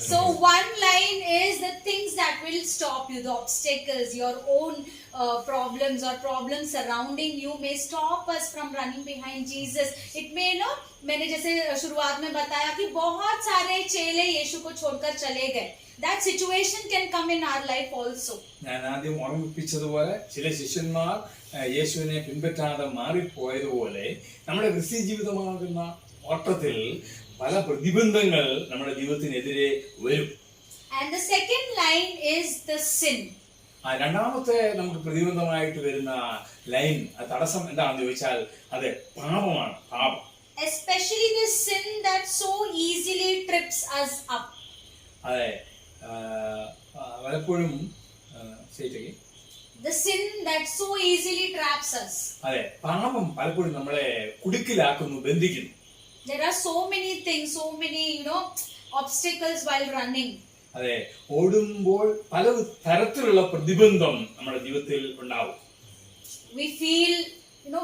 So one line is the things that will stop you, the obstacles, your own problems or problems surrounding you may stop us from running behind Jesus. It may not, मैंने जैसे शुरुआत में बताया कि बहुत सारे चेले यीशु को छोड़कर चले गए. That situation can come in our life also. ഞാൻ ആദ്യം ഓർമ്മിപ്പിച്ചതുപോലെ ചില ശിഷ്യന്മാർ യേശുവിനെ പിൻപറ്റാതെ മാറിപ്പോയതുപോലെ നമ്മുടെ ക്രിസ്തീയ ജീവിതമാകുന്ന ഓട്ടത്തിൽ പല പ്രതിബന്ധങ്ങൾ നമ്മുടെ ജീവിതത്തിനെതിരെ വരും. And the second line is the sin. രണ്ടാമത്തെ നമുക്ക് പ്രതിബന്ധമായിട്ട് വരുന്ന ലൈൻ, തടസ്സം എന്താണെന്ന് ചോദിച്ചാൽ അത് പാപമാണ്. പാപം, especially the sin that so easily trips us up. അതെ, പലപ്പോഴും the sin that so easily traps us. അതെ, പാപം പലപ്പോഴും നമ്മളെ കുടുക്കിലാക്കുന്നു, ബന്ധിക്കുന്നു. There are so many things, so many obstacles while running. അതെ, ഓടുമ്പോൾ പല തരത്തിലുള്ള പ്രതിബന്ധം നമ്മുടെ ജീവിതത്തിൽ ഉണ്ടാവും. We feel,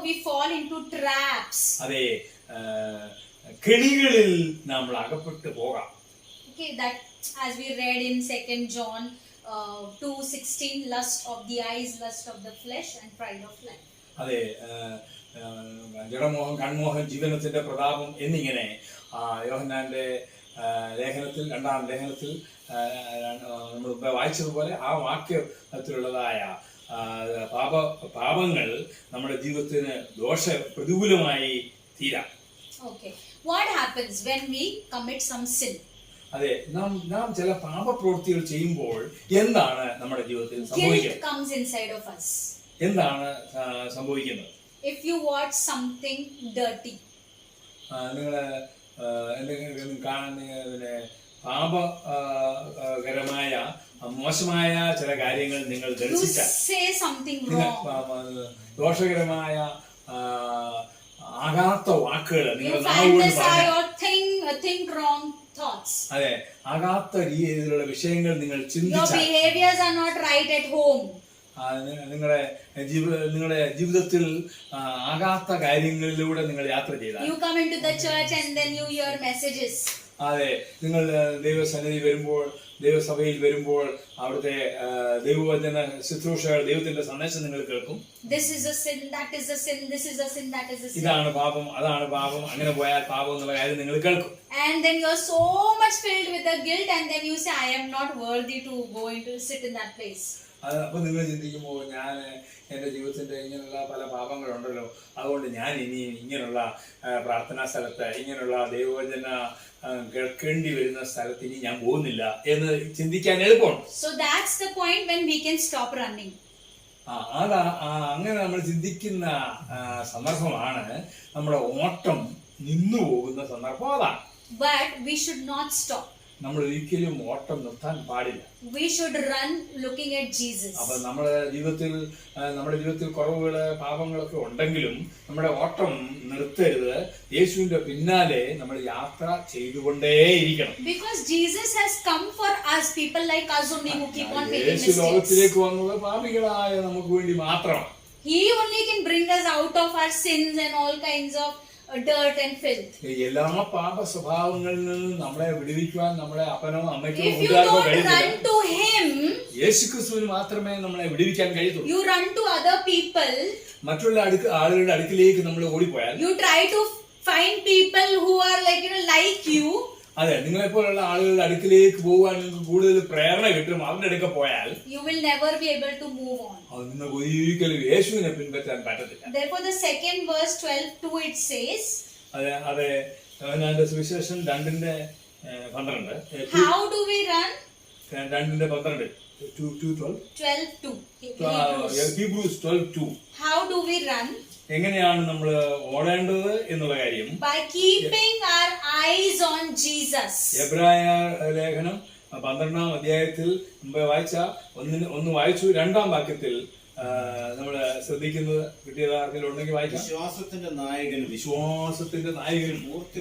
we fall into traps. അതെ, കെണികളിൽ നമ്മൾ അകപ്പെട്ടു പോകാം. Okay, that as we read in 2 John 2:16, lust of the eyes, lust of the flesh and pride of life. അതെ, ജഡമോഹം, കൺമോഹം, ജീവനത്തിന്റെ പ്രതാപം എന്നിങ്ങനെ യോഹന്നാന്റെ ലേഖനത്തിൽ, രണ്ടാം ലേഖനത്തിൽ നമ്മൾ വായിച്ചതുപോലെ ആ വാക്യത്തിലുള്ളതായ പാപങ്ങൾ നമ്മുടെ ജീവിതത്തിന് പ്രതികൂലമായി തീരാം. Okay, what happens when we commit some sin? അതെ, നാം ചില പാപപ്രവൃത്തികൾ ചെയ്യുമ്പോൾ എന്താണ് നമ്മുടെ ജീവിതത്തിൽ സംഭവിക്കുന്നത്? Guilt comes inside of us. എന്താണ് സംഭവിക്കുന്നത്? If you watch something dirty, നിങ്ങള് എന്തെങ്കിലും പിന്നെ പാപകരമായ മോശമായ ചില കാര്യങ്ങൾ നിങ്ങൾ ദർശിച്ചാൽ, ദോഷകരമായ ആകാത്ത വാക്കുകൾ നിങ്ങൾ അതെ, ആകാത്ത രീതിയിലുള്ള വിഷയങ്ങൾ നിങ്ങൾ ചിന്തിച്ചാൽ, നിങ്ങളുടെ ജീവിതത്തിൽ ആകാത്ത കാര്യങ്ങളിലൂടെ നിങ്ങൾ യാത്ര ചെയ്താൽ, you come into the church and then you hear messages. അതെ, നിങ്ങൾ ദൈവസന്നിധി വരുമ്പോൾ, ദൈവസഭയിൽ വരുമ്പോൾ അവിടുത്തെ ദൈവവചന ശുശ്രൂഷകൾ, ദൈവത്തിന്റെ സന്ദേശം നിങ്ങൾ കേൾക്കും. This is a sin, that is a sin, this is a sin, that is a sin. ഇതാണ് പാപം, അതാണ് പാപം, അങ്ങനെ പോയാൽ പാപം എന്നുള്ള കാര്യം നിങ്ങൾ കേൾക്കും. And then you're so much filled with the guilt, and then you say, I am not worthy to go into sit in that place. അപ്പൊ നിങ്ങൾ ചിന്തിക്കുമ്പോൾ, ഞാൻ എൻ്റെ ജീവിതത്തിന്റെ ഇങ്ങനെയുള്ള പല പാപങ്ങളുണ്ടല്ലോ, അതുകൊണ്ട് ഞാൻ ഇനി ഇങ്ങനെയുള്ള പ്രാർത്ഥനാ സ്ഥലത്ത്, ഇങ്ങനെയുള്ള ദൈവവചന കേൾക്കേണ്ടി വരുന്ന സ്ഥലത്ത് ഇനി ഞാൻ പോകുന്നില്ല എന്ന് ചിന്തിക്കാൻ എളുപ്പമാണ്. So that's the point when we can stop running. അങ്ങനെ നമ്മൾ ചിന്തിക്കുന്ന സന്ദർഭമാണ് നമ്മുടെ ഓട്ടം നിന്നു പോകുന്ന സന്ദർഭം. അതാണ്. But we should not stop. നമ്മൾ ഒരിക്കലും ഓട്ടം നിർത്താൻ പാടില്ല. We should run looking at Jesus. അപ്പൊ നമ്മുടെ ജീവിതത്തിൽ കുറവുകള്, പാപങ്ങളൊക്കെ ഉണ്ടെങ്കിലും നമ്മുടെ ഓട്ടം നിർത്തരുത്. യേശുവിന്റെ പിന്നാലെ നമ്മൾ യാത്ര ചെയ്തുകൊണ്ടേയിരിക്കണം. Because Jesus has come for us, people like us only who keep on making Yeshu mistakes. ലോകത്തിലേക്ക് വന്നത് പാപികളായ നമുക്ക് വേണ്ടി മാത്രമാണ്. He only can bring us out of our sins and all kinds of dirt and filth. എല്ലാ പാപ സ്വഭാവങ്ങളിൽ നിന്നും നമ്മളെ വിടുവിക്കുവാൻ നമ്മളെ അപ്പനോ അമ്മയ്ക്കോ If you കൂട്ടുകാർക്കോ don't കഴിയില്ല. run to Him, യേശുക്രിസ്തുവിന് മാത്രമേ നമ്മളെ വിടുവിക്കാൻ കഴിയത്തുള്ളൂ. you run to other people. മറ്റുള്ള ആളുകളുടെ അടുക്കിലേക്ക് നമ്മൾ ഓടിപ്പോയാൽ, You try to find people who are like you. അതെ, നിങ്ങളെപ്പോലുള്ള ആളുകളുടെ അടുക്കിലേക്ക് പോകാൻ നിങ്ങൾക്ക് കൂടുതൽ പ്രേരണ കിട്ടും. അവരുടെ അടുക്ക പോയാൽ You will never be able to move on. അത് നിങ്ങൾക്ക് ഒരിക്കലും യേശുവിനെ പിൻപറ്റാൻ പറ്റത്തില്ല. Therefore, the second verse 12:2 it says, അതെ, യോഹന്നാന്റെ സുവിശേഷം 2:12. how do we run? 2:12. 12:2. Hebrews 12:2. How do we run? എങ്ങനെയാണ് നമ്മൾ ഓടേണ്ടത് എന്നുള്ള കാര്യം By keeping our eyes on Jesus. എബ്രായ ലേഖനം 12-ാം അധ്യായത്തിൽ മുമ്പ് ഒന്ന് വായിച്ചു. 2-ാം വാക്യത്തിൽ നമ്മൾ ശ്രദ്ധിക്കുന്നത് കിട്ടിയതാർക്കെങ്കിലും ഉണ്ടെങ്കിൽ വായിക്കാം. വിശ്വാസത്തിന്റെ നായകനും പൂർത്തി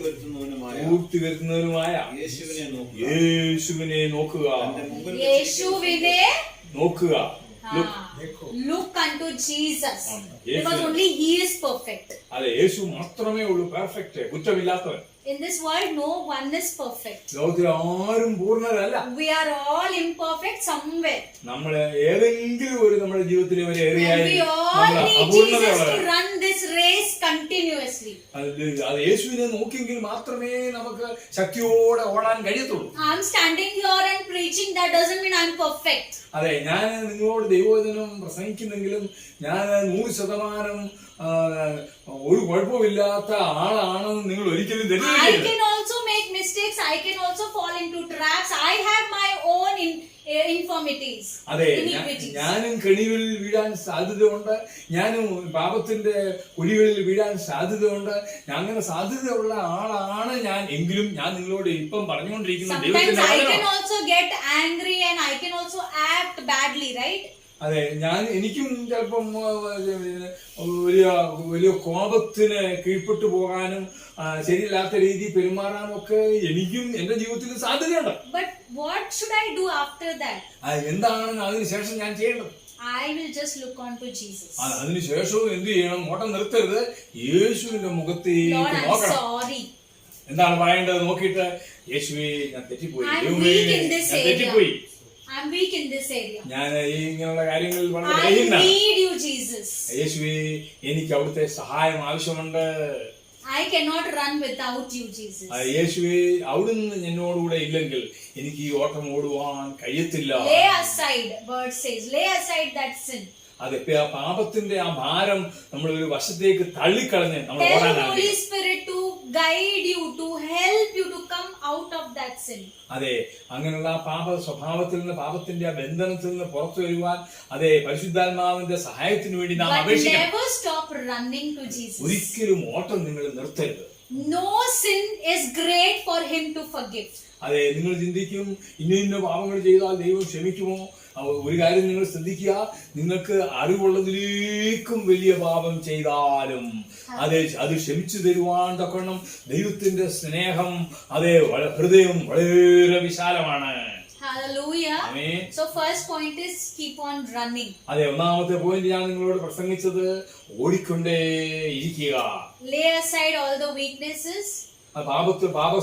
വരുത്തുന്നവനുമായ യേശുവിനെ നോക്കുക. Look unto Jesus. Because only He is perfect. അതെ, യേശു മാത്രമേ ഉള്ളൂ perfect, കുറ്റമില്ലാത്തവൻ. In this world, no one is perfect. ലോകത്തിൽ ആരും പൂർണ്ണരല്ല. We are all imperfect somewhere. നമ്മൾ ഏതെങ്കിലും ഒരു നമ്മുടെ ജീവിതത്തിലെ ഒരു And we all need Jesus to run this race continuously. അത് യേശുവിനെ നോക്കിയെങ്കിൽ മാത്രമേ നമുക്ക് ശക്തിയോടെ ഓടാൻ കഴിയത്തുള്ളൂ. I'm standing here and preaching, that doesn't mean I'm perfect. അതെ, ഞാൻ നിങ്ങളോട് ദൈവവചനം പ്രസംഗിക്കുന്നെങ്കിലും ഞാൻ 100% ഒരു കുഴപ്പമില്ലാത്ത ആളാണെന്ന് നിങ്ങൾ ഒരിക്കലും I തെറ്റിദ്ധരിക്കരുത്. can also make mistakes. I can also fall into traps. I have my own infirmities. അതെ, iniquities. ഞാനും കെണികളിൽ വീഴാൻ സാധ്യതയുണ്ട്. ഞാനും പാപത്തിന്റെ കുഴികളിൽ വീഴാൻ സാധ്യതയുണ്ട്. അങ്ങനെ സാധ്യതയുള്ള ആളാണ് ഞാൻ. എങ്കിലും ഞാൻ നിങ്ങളോട് ഇപ്പം പറഞ്ഞുകൊണ്ടിരിക്കുന്ന Sometimes I can ദൈവത്തിന്റെ also get angry and I can also act badly, right? അതെ, എനിക്കും ചിലപ്പം വലിയ കോപത്തിന് കീഴ്പ്പെട്ടു പോകാനും ശരിയില്ലാത്ത രീതി പെരുമാറാനും ഒക്കെ എനിക്കും എന്റെ ജീവിതത്തിൽ സാധ്യതയുണ്ട്. But what should I do after that? എന്താണ് അതിനുശേഷം ഞാൻ ചെയ്യേണ്ടത്? I will just look on to Jesus. അതിനുശേഷവും എന്ത് ചെയ്യണം? ഓട്ടം നിർത്തരുത്, യേശുവിന്റെ മുഖത്തേക്ക് Lord, I'm നോക്കണം. sorry. എന്താണ് പറയേണ്ടത്? നോക്കിയിട്ട്, യേശുവേ ഞാൻ തെറ്റിപ്പോയി, I'm ദൈവമേ weak in this ഞാൻ area. തെറ്റിപ്പോയി, I'm weak in this area. ഞാൻ ഇങ്ങനെയുള്ള കാര്യങ്ങളിൽ വളരെ I ബലഹീനനാണ്. need you, Jesus. യേശുവേ എനിക്ക് അവിടുത്തെ സഹായം ആവശ്യമുണ്ട്. I cannot run without you, Jesus. യേശുവേ അവിടുന്ന് എന്നോടുകൂടെ ഇല്ലെങ്കിൽ എനിക്ക് ഈ ഓട്ടം ഓടുവാൻ കഴിയത്തില്ല. Lay aside, word says, lay aside that sin. അതെ, പാപത്തിന്റെ ആ ഭാരം നമ്മൾ ഒരു വശത്തേക്ക് തള്ളിക്കളഞ്ഞ് നമ്മൾ Tell ഓടാൻ Holy Spirit to guide you, to help you to come out of that sin. അതെ, അങ്ങനെയുള്ള ആ പാപ സ്വഭാവത്തിൽ നിന്ന്, പാപത്തിന്റെ ആ ബന്ധനത്തിൽ നിന്ന് പുറത്തു വരുവാൻ അതെ പരിശുദ്ധാത്മാവിന്റെ സഹായത്തിന് വേണ്ടി നാം But അപേക്ഷിക്കണം. never stop running to Jesus. ഒരിക്കലും ഓട്ടം നിങ്ങൾ നിർത്തരുത്. No sin is great for Him to forgive. അതെ, നിങ്ങൾ ചിന്തിക്കും ഇന്ന പാപങ്ങൾ ചെയ്താൽ ദൈവം ക്ഷമിക്കുമോ? ഒരു കാര്യം നിങ്ങൾ ശ്രദ്ധിക്കുക, നിങ്ങൾക്ക് അറിവുള്ളതിലേക്കും വലിയ പാപം ചെയ്താലും അത് ക്ഷമിച്ചു തരുവാൻ തക്കണം ദൈവത്തിന്റെ സ്നേഹം, അതെ ഹൃദയം വളരെ വിശാലമാണ്. Hallelujah. Amen. So first point is keep on running. അതെ, ഒന്നാമത്തെ പോയിന്റ് ഞാൻ നിങ്ങളോട് പ്രസംഗിച്ചത് ഓടിക്കൊണ്ടേ ഇരിക്കുക. Lay aside all the weaknesses. പാപ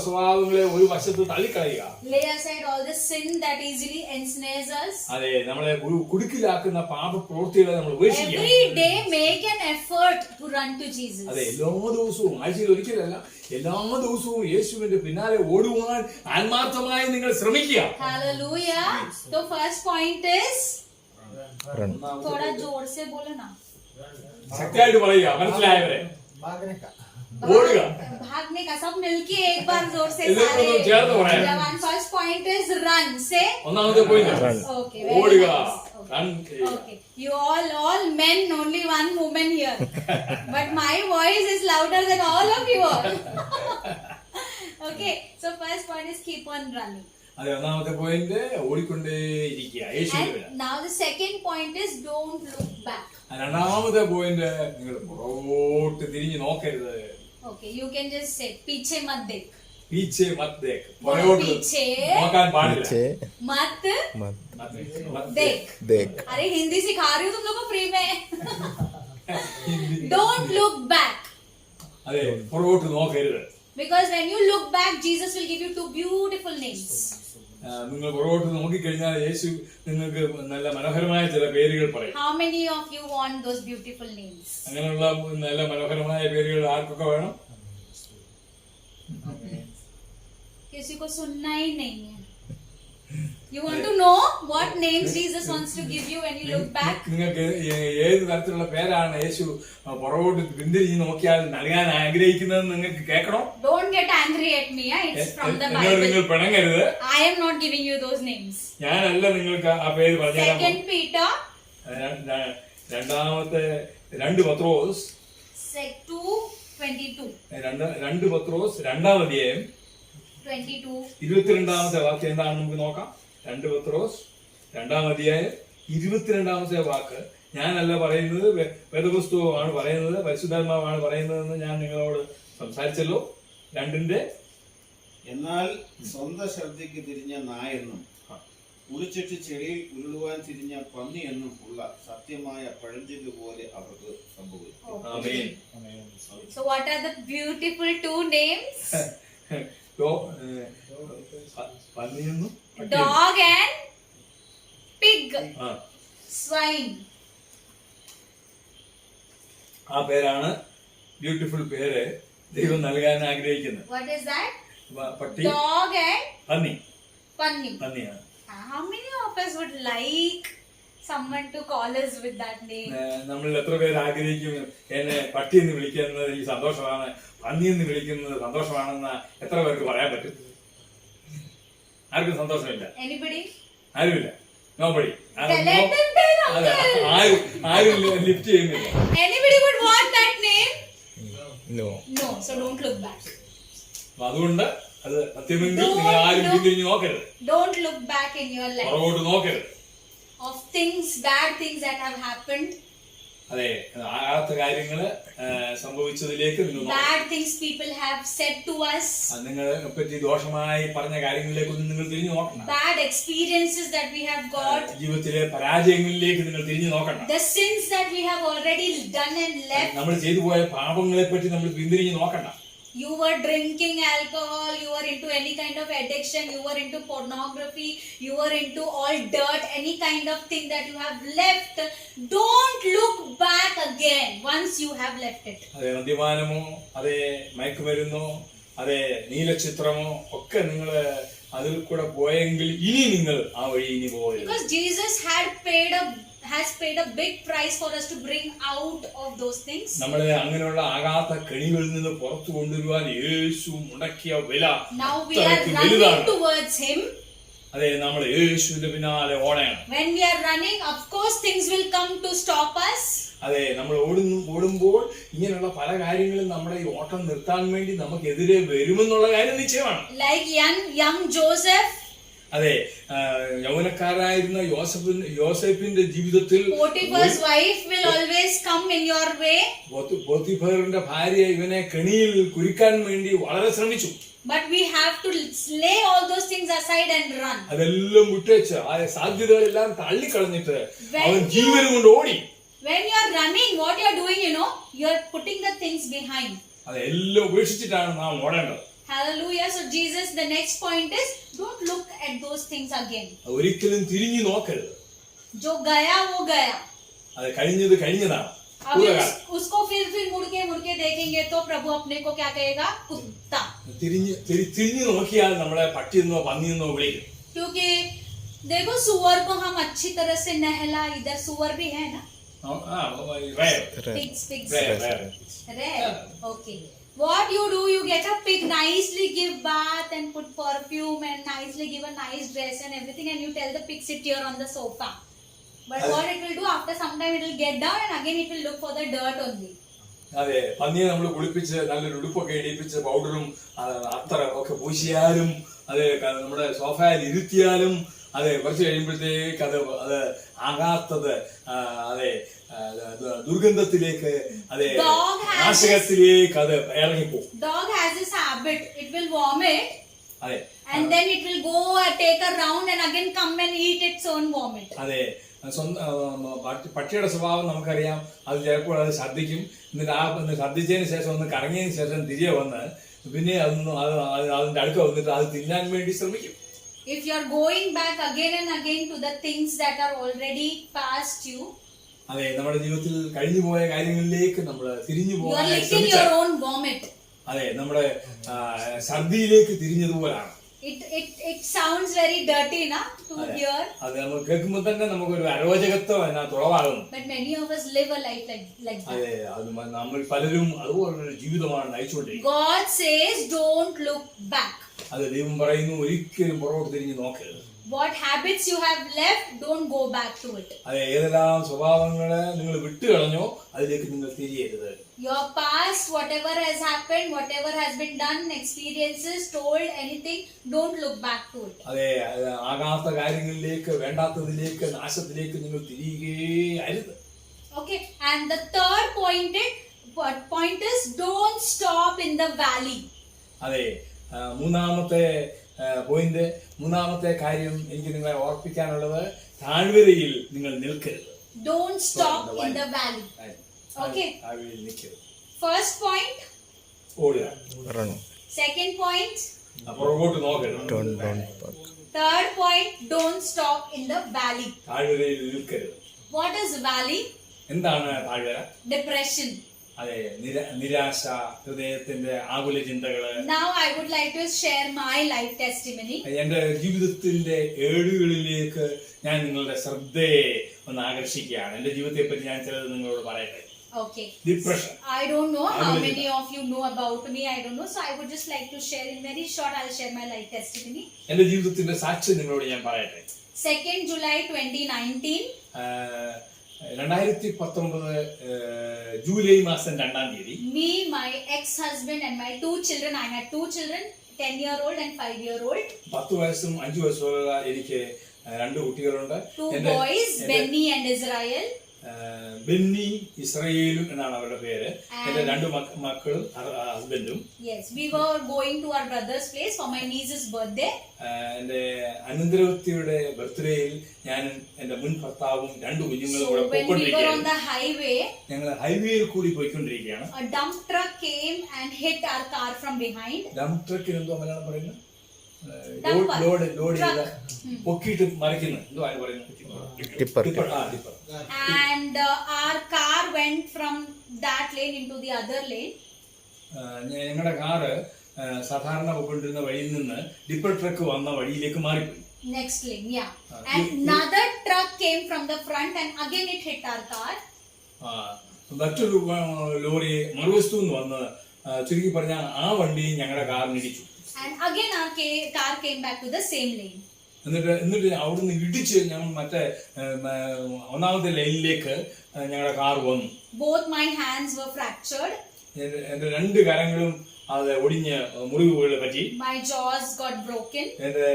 സ്വഭാവങ്ങളെ ഒരു വശത്ത് തള്ളിക്കളയുക. Lay aside all the sin that easily ensnares us. അതെ, നമ്മളെ കുടുക്കിലാക്കുന്ന പാപ പ്രവൃത്തികളെ നമ്മൾ ഉപേക്ഷിക്കുക. Every day make an effort to run to Jesus. അതെ, എല്ലാ ദിവസവും, ആഴ്ചയിൽ ഒരിക്കലല്ല, എല്ലാ ദിവസവും യേശുവിന്റെ പിന്നാലെ ഓടുവാൻ ആത്മാർത്ഥമായി നിങ്ങൾ ശ്രമിക്കുക. Hallelujah. So first point is Run. थोड़ा जोर से बोलो ना. ശക്തിയായിട്ട് പറയുക, മനസ്സിലായവരെ. ഓടുക. भागने का सब मिलके एक बार जोर से എല്ലാവരും ഒന്ന് ചേർന്ന് പറയാം. जवान. First point is run. Say. ഒന്നാമത്തെ പോയിന്റ് Run. Okay. Very ഓടുക. nice. Run ചെയ്യുക. Okay. You all men, only one woman here. But my voice is louder than all of you all. Okay. So first point is keep on running. അതെ, ഒന്നാമത്തെ point ഓടിക്കൊണ്ടേയിരിക്കുക യേശുവിന്റെ. And now the second point is don't look back. രണ്ടാമത്തെ point, നിങ്ങൾ പുറകോട്ട് തിരിഞ്ഞു നോക്കരുത്. Okay, you can just say पीछे मत देख. പീച്ചെ മത് ദേഖ്, പുറകോട്ട് पीछे നോക്കാൻ പാടില്ല. पीछे मत मत മത് देख. देख. अरे हिंदी सिखा रही हूँ तुम लोग को फ्री में. Don't look back. അതെ, പുറകോട്ട് നോക്കരുത്. Because when you look back, Jesus will give you two beautiful names. നിങ്ങൾ പുറകോട്ട് നോക്കിക്കഴിഞ്ഞാൽ യേശു നിങ്ങൾക്ക് നല്ല മനോഹരമായ ചില പേരുകൾ പറയും. How many of you want those beautiful names? അങ്ങനെയുള്ള നല്ല മനോഹരമായ പേരുകൾ ആർക്കൊക്കെ വേണം? किसी को सुनना ही नहीं है. You want to know what names Jesus wants to give you when you look back? നിങ്ങൾക്ക് ഏത് തരത്തിലുള്ള പേരാണ് യേശു പുറകോട്ട് പിന്തിരിഞ്ഞ് നോക്കിയാൽ നൽകാൻ ആഗ്രഹിക്കുന്നതെന്ന് നിങ്ങൾക്ക് കേൾക്കണോ? Don't get angry at me. It's from the എന്നോട് നിങ്ങൾ Bible. പിണങ്ങരുത്. I am not giving you those names. ഞാനല്ല നിങ്ങൾക്ക് ആ പേര് പറഞ്ഞു തരാൻ Second Peter രണ്ടാമത്തെ 2 പത്രോസ് 2:22. 2 പത്രോസ് 2-ാം അധ്യായം 22. 22-ാമത്തെ വാക്യം എന്താണെന്ന് നമുക്ക് നോക്കാം. 2 പത്രോസ് 2-ാം അധ്യായം 22-ാമത്തെ വാക്ക്. ഞാനല്ല പറയുന്നത്, വേദപുസ്തകമാണ് പറയുന്നത്, പരിശുദ്ധാത്മാവാണ് പറയുന്നതെന്ന് ഞാൻ നിങ്ങളോട് സംസാരിച്ചല്ലോ. 2-ന്റെ എന്നാൽ സ്വന്തം ശ്രദ്ധയ്ക്ക് തിരിഞ്ഞ നായെന്നും കുളിച്ചിട്ട് ചെടിയിൽ ഉരുളുവാൻ തിരിഞ്ഞ പന്നി എന്നും ഉള്ള സത്യമായ പഴഞ്ചൊല്ല് പോലെ അവർക്ക് സംഭവിച്ചു. ആമേൻ. So what are the beautiful two names? പന്നിയെന്നും Dog and pig. ആ, Swine. ആ പേരാണ് ബ്യൂട്ടിഫുൾ പേര് ദൈവം നൽകാൻ ആഗ്രഹിക്കുന്നത്. What is that? പട്ടി, Dog and പന്നി. Panni. പന്നിയാണ്. How many of us would like someone to call us with that name? നമ്മൾ എത്ര പേര് ആഗ്രഹിക്കും എന്നെ പട്ടി എന്ന് വിളിക്കുന്നത് ഈ സന്തോഷമാണ്, പന്നി എന്ന് വിളിക്കുന്നത് സന്തോഷമാണെന്ന് എത്ര പേർക്ക് പറയാൻ പറ്റും? ആർക്കും സന്തോഷമില്ല. Anybody? ആരുമില്ല. നോബഡി. Let them tell ആരും ലിഫ്റ്റ് ചെയ്യുന്നില്ല. Anybody would want that name? No. No. So don't look back. അപ്പൊ അതുകൊണ്ട് അത് സത്യമെങ്കിൽ നിങ്ങൾ ആരും പിന്തിരിഞ്ഞ് നോക്കരുത്. Don't look back in your life പുറകോട്ട് നോക്കരുത്. of things, bad things that have happened. അതെ, ആകാത്ത കാര്യങ്ങള് സംഭവിച്ചതിലേക്ക് നിങ്ങൾ Bad things people have said to us. നിങ്ങളെ പറ്റി ദോഷമായി പറഞ്ഞ കാര്യങ്ങളിലേക്കൊന്നും നിങ്ങൾ തിരിഞ്ഞു നോക്കണം. Bad experiences that we have got. ജീവിതത്തിലെ പരാജയങ്ങളിലേക്ക് നിങ്ങൾ തിരിഞ്ഞു നോക്കണം. The sins that we have already done and left. നമ്മൾ ചെയ്തു പോയ പാപങ്ങളെ പറ്റി നമ്മൾ പിന്തിരിഞ്ഞു നോക്കണ്ട. You were drinking alcohol, you were into any kind of addiction, you were into pornography, you were into all dirt, any kind of thing that you have left. Don't look back again once you have left it. അതെ, മദ്യപാനമോ അതെ മയക്കുമരുന്നോ അതെ നീലചിത്രമോ ഒക്കെ നിങ്ങൾ അതിൽ കൂടെ പോയെങ്കിൽ ഇനി നിങ്ങൾ ആ വഴി ഇനി പോകരുത്. Because Jesus has paid a big price for us to bring out of those things. നമ്മളെ അങ്ങനെയുള്ള ആകാത്ത കെണികളിൽ നിന്ന് പുറത്തു കൊണ്ടുവരുവാൻ യേശു മുടക്കിയ വില Now we are running വലുതാണ്. towards him. അതെ, നമ്മൾ യേശുവിന്റെ പിന്നാലെ ഓടണം. When we are running, of course things will come to stop us. അതെ, നമ്മൾ ഓടുമ്പോൾ ഇങ്ങനെയുള്ള പല കാര്യങ്ങളും നമ്മുടെ ഈ ഓട്ടം നിർത്താൻ വേണ്ടി നമുക്കെതിരെ വരുമെന്നുള്ള കാര്യം നിശ്ചയമാണ്. Like young Joseph. അതെ, യൗവനക്കാരായിരുന്ന യോസേഫിന്റെ ജീവിതത്തിൽ Potiphar's wife will always come in your way. പോത്തിഫറിന്റെ ഭാര്യ ഇവനെ കെണിയിൽ കുരുക്കാൻ വേണ്ടി വളരെ ശ്രമിച്ചു. But we have to lay all those things aside and run. അതെല്ലാം വിട്ടേച്ച് ആ സാധ്യതകളെല്ലാം തള്ളിക്കളഞ്ഞിട്ട് അവൻ ജീവനും കൊണ്ട് ഓടി. When you are running, what you are doing, you are putting the things behind. അതെല്ലാം ഉപേക്ഷിച്ചിട്ടാണ് നാം ഓടേണ്ടത്. Hallelujah. So Jesus, the next point is, don't look at those things again. ഒരിക്കലും തിരിഞ്ഞു നോക്കരുത്. जो गया वो गया. അത് കഴിഞ്ഞത് കഴിഞ്ഞതാണ്. अभी उसको फिर मुड़ के देखेंगे तो प्रभु अपने को क्या कहेगा? कुत्ता. തിരിഞ്ഞു നോക്കിയാൽ നമ്മളെ പട്ടിയെന്നോ പന്നിയെന്നോ വിളിക്കും. क्योंकि देखो सुअर को हम अच्छी तरह से नहला, इधर सुअर भी है ना? Pigs. Rare. Okay. What you do, you get a pig, nicely give bath and put perfume and nicely give a nice dress and everything, and you tell the pig sit here on the sofa. But what it will do, after some time it will get down and again it will look for the dirt only. അതെ, പന്നിയെ നമ്മൾ കുളിപ്പിച്ച് നല്ലൊരു ഉടുപ്പൊക്കെ ഇടിപ്പിച്ച് പൗഡറും അത്തറ ഒക്കെ പൂശിയാലും അത് നമ്മുടെ സോഫയിൽ ഇരുത്തിയാലും അതെ കുറച്ച് കഴിയുമ്പോഴത്തേക്ക് അത് ആകാത്തത് അതെ ദുർഗന്ധത്തിലേക്ക് അതെ നാശകത്തിലേക്ക് അത് ഇറങ്ങിപ്പോകും. Dog has this habit, it will vomit. അതെ. And then it will go and take a round and again come and eat its own vomit. അതെ, പക്ഷിയുടെ സ്വഭാവം നമുക്കറിയാം. അത് ചിലപ്പോൾ അത് ഛർദ്ദിക്കും, എന്നിട്ട് ഛർദ്ദിച്ചതിന് ശേഷം ഒന്ന് കറങ്ങിയതിന് ശേഷം തിരികെ വന്ന് പിന്നെ അതിന്റെ അടുക്ക വന്നിട്ട് അത് തിന്നാൻ വേണ്ടി ശ്രമിക്കും. If you are going back again and again to the things that are already past you, അതെ, നമ്മുടെ ജീവിതത്തിൽ കഴിഞ്ഞു പോയ കാര്യങ്ങളിലേക്ക് നമ്മൾ തിരിഞ്ഞു പോകാൻ your own vomit. അതെ, നമ്മുടെ ഛർദിയിലേക്ക് തിരിഞ്ഞതുപോലാണ്. It sounds very dirty na to hear. അത് നമ്മൾ കേൾക്കുമ്പോൾ തന്നെ നമുക്കൊരു അരോചകത്വം അതിനകത്ത് ഉളവാകുന്നു. But many of us live a life like that. അതെ, അത് നമ്മൾ പലരും അതുപോലൊരു ജീവിതമാണ് നയിച്ചുകൊണ്ടിരിക്കുന്നത്. God says don't look back. അത് ദൈവം പറയുന്നു ഒരിക്കലും പുറകോട്ട് തിരിഞ്ഞു നോക്കരുത്. What habits you have left, don't go back to it. അതെ, ഏതെല്ലാം സ്വഭാവങ്ങളെ നിങ്ങൾ വിട്ടുകളഞ്ഞോ അതിലേക്ക് നിങ്ങൾ തിരിയരുത്. Your past, whatever has happened, whatever has been done, experiences, told, anything, don't look back to it. അതെ, ആകാത്ത കാര്യങ്ങളിലേക്ക് വേണ്ടാത്തതിലേക്ക് നാശത്തിലേക്ക് നിങ്ങൾ തിരിയുകയരുത്. Okay, and the third point is don't stop in the valley. അതെ, മൂന്നാമത്തെ കാര്യം എനിക്ക് നിങ്ങളെ ഓർപ്പിക്കാനുള്ളത് താഴ്വരയിൽ നിങ്ങൾ നിൽക്കരുത്. Don't stop in the valley. Okay. നിൽക്കരുത്. First point, ഓടുക. Run. second point, പുറകോട്ട് നോക്കരുത്. Don't park. third point, don't stop in the valley. താഴ്വരയിൽ നിൽക്കരുത്. What is valley? എന്താണ് താഴ്വര? Depression. അതെ, നിരാശ, ഹൃദയത്തിന്റെ ആകുല ചിന്തകള്. Now I would like to share my life testimony. എന്റെ ജീവിതത്തിന്റെ ഏടുകളിലേക്ക് ഞാൻ നിങ്ങളുടെ ശ്രദ്ധയെ ഒന്ന് ആകർഷിക്കുകയാണ്. എന്റെ ജീവിതത്തെ പറ്റി ഞാൻ ചിലത് നിങ്ങളോട് പറയട്ടെ. Okay. Depression. I don't know how many of you know about me. I don't know. So I would just like to share in very short. I'll share my life testimony. എന്റെ ജീവിതത്തിന്റെ സാക്ഷ്യം നിങ്ങളോട് ഞാൻ പറയട്ടെ. 2nd July 2019. 2019 ജൂലൈ മാസം 2-ാം തീയതി Me, my ex-husband and my 2 children. I had 2 children, 10-year-old and 5-year-old. 10 വയസ്സും 5 വയസ്സുള്ള എനിക്ക് 2 കുട്ടികളുണ്ട്. 2 boys, Benny and Israel. Benny ഇസ്രായേലും എന്നാണ് അവരുടെ പേര്. എന്റെ 2 മക്കളും ഹസ്ബൻഡും. Yes, we were going to our brother's place for my niece's birthday. എന്റെ അനന്തരവത്തിയുടെ ബർത്ത്ഡേയിൽ ഞാനും എന്റെ മുൻ ഭർത്താവും 2 കുഞ്ഞുങ്ങളും കൂടെ പോയിക്കൊണ്ടിരിക്കുകയാണ്. ഞങ്ങൾ ഹൈവേയിൽ കൂടി പോയിക്കൊണ്ടിരിക്കുകയാണ്. A dump truck came and hit our car from behind. Dump ട്രക്കിന് എന്തോ മലയാളം പറയുന്നത്? ലോഡ് ചെയ്ത പൊക്കിയിട്ട് മറിക്കുന്നു, എന്തോ ആണ് പറയുന്നത്? Tipper. And our car went from that lane into the other lane. ഞങ്ങളുടെ കാറ് സാധാരണ പോയിക്കൊണ്ടിരുന്ന വഴിയിൽ നിന്ന് ടിപ്പർ ട്രക്ക് വന്ന വഴിയിലേക്ക് മാറിപ്പോയി. Next lane, yeah. And another truck came from the front and again it hit our car. മറ്റൊരു lorry മറുവശത്തു നിന്ന് വന്ന് ചുരുക്കി പറഞ്ഞാൽ ആ വണ്ടി ഞങ്ങളുടെ കാറിന് ഇടിച്ചു. And again our car came back to the same lane. എന്നിട്ട് അവിടുന്ന് ഇടിച്ച് ഞങ്ങൾ മറ്റേ ഒന്നാമത്തെ ലൈനിലേക്ക് ഞങ്ങളുടെ കാർ വന്നു. Both my hands were fractured. എന്റെ 2 കരങ്ങളും അത് ഒടിഞ്ഞ് മുറിവുകൾ പറ്റി. My jaws got broken. എന്റെ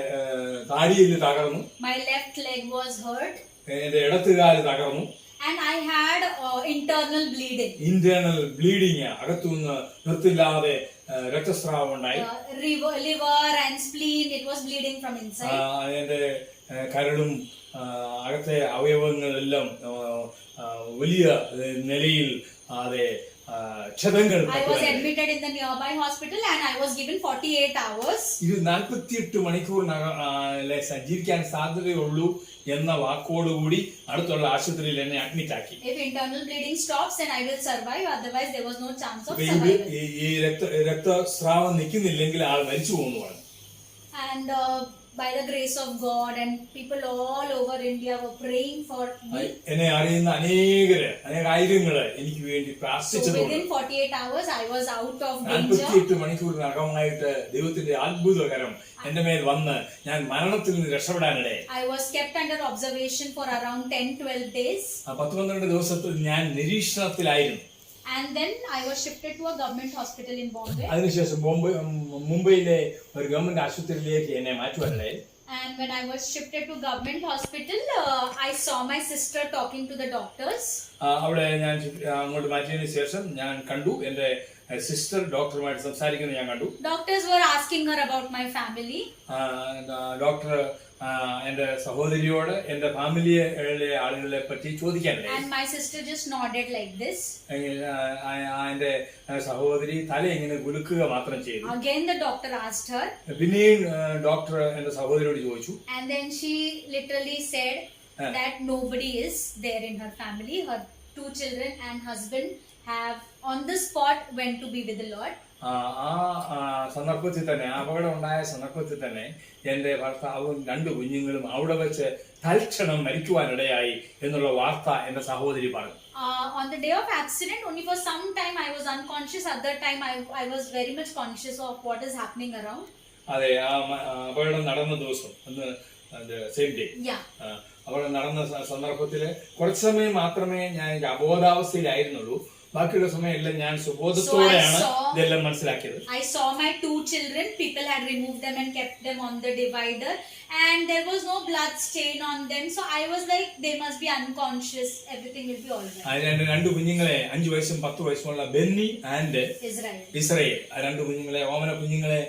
താടിയിൽ തകർന്നു. My left leg was hurt. എന്റെ ഇടത്തുകാല് തകർന്നു. And I had internal bleeding. Internal bleeding, അകത്തുനിന്ന് നിർത്തില്ലാതെ രക്തസ്രാവം ഉണ്ടായി. Liver and spleen, it was bleeding from inside. എന്റെ കരളും അകത്തെ അവയവങ്ങളെല്ലാം വലിയ നിലയിൽ അതെ ക്ഷതങ്ങൾ I was admitted in the nearby hospital and I was given 48 hours. ഇത് 48 മണിക്കൂറിനകം ജീവിക്കാൻ സാധ്യതയുള്ളൂ എന്ന വാക്കോടുകൂടി അടുത്തുള്ള ആശുപത്രിയിൽ എന്നെ അഡ്മിറ്റ് ആക്കി. If internal bleeding stops, then I will survive. Otherwise, there was no chance of ഈ survival. രക്തസ്രാവം നിൽക്കുന്നില്ലെങ്കിൽ ആൾ മരിച്ചു പോകുന്നു പറഞ്ഞു. And by the grace of God and people all over India were praying for me. എന്നെ അറിയുന്ന അനേകായിരങ്ങള് എനിക്ക് വേണ്ടി So പ്രാർത്ഥിച്ചതുകൊണ്ട് within 48 hours, I was out of danger. 48 മണിക്കൂറിനകമായിട്ട് ദൈവത്തിന്റെ അത്ഭുതകരം എന്റെ മേൽ വന്ന് ഞാൻ മരണത്തിൽ നിന്ന് രക്ഷപ്പെടാനിടയായി. I was kept under observation for around 10-12 days. 10-12 ദിവസത്തിൽ ഞാൻ നിരീക്ഷണത്തിലായിരുന്നു. And then I was shifted to a government hospital in Bombay. അതിനുശേഷം മുംബൈയിലെ ഒരു ഗവൺമെന്റ് ആശുപത്രിയിലേക്ക് എന്നെ മാറ്റുവാനിടയായി. And when I was shifted to government hospital, I saw my sister talking to the doctors. അവിടെ ഞാൻ അങ്ങോട്ട് മാറ്റിയതിനു ശേഷം ഞാൻ കണ്ടു എന്റെ സിസ്റ്റർ ഡോക്ടറുമായിട്ട് സംസാരിക്കുന്നത് ഞാൻ കണ്ടു. Doctors were asking her about my family. Doctor എന്റെ സഹോദരിയോട് എന്റെ ഫാമിലിയിലെ ആളുകളെ പറ്റി ചോദിക്കാനിടയായി. And my sister just nodded like this. എന്റെ സഹോദരി തല ഇങ്ങനെ കുലുക്കുക മാത്രം ചെയ്തു. Again the doctor asked her. പിന്നെയും ഡോക്ടർ എന്റെ സഹോദരിയോട് ചോദിച്ചു. And then she literally said that nobody is there in her family. Her 2 children and husband have on the spot went to be with the Lord. സന്ദർഭത്തിൽ തന്നെ അപകടം ഉണ്ടായ സന്ദർഭത്തിൽ തന്നെ എന്റെ ഭർത്താവും 2 കുഞ്ഞുങ്ങളും അവിടെ വെച്ച് തൽക്ഷണം മരിക്കുവാനിടയായി എന്നുള്ള വാർത്ത എന്റെ സഹോദരി പറഞ്ഞു. On the day of accident, only for some time I was unconscious. Other time I was very much conscious of what is happening around. അതെ, ആ അപകടം നടന്ന ദിവസം സെയിം ഡേ അപകടം നടന്ന സന്ദർഭത്തില് കുറച്ചു സമയം മാത്രമേ ഞാൻ അബോധാവസ്ഥയിലായിരുന്നുള്ളൂ. ബാക്കിയുള്ള സമയം എല്ലാം ഞാൻ സുബോധത്തോടെയാണ് ഇതെല്ലാം മനസ്സിലാക്കിയത്. I saw my 2 children. People had removed them and kept them on the divider, and there was no blood stain on them. So I was like, they must be unconscious. Everything will be alright. അതിന് 2 കുഞ്ഞുങ്ങളെ 5 വയസ്സും 10 വയസ്സുമുള്ള Benny and Israel, ആ 2 കുഞ്ഞുങ്ങളെ, ഓമന കുഞ്ഞുങ്ങളെ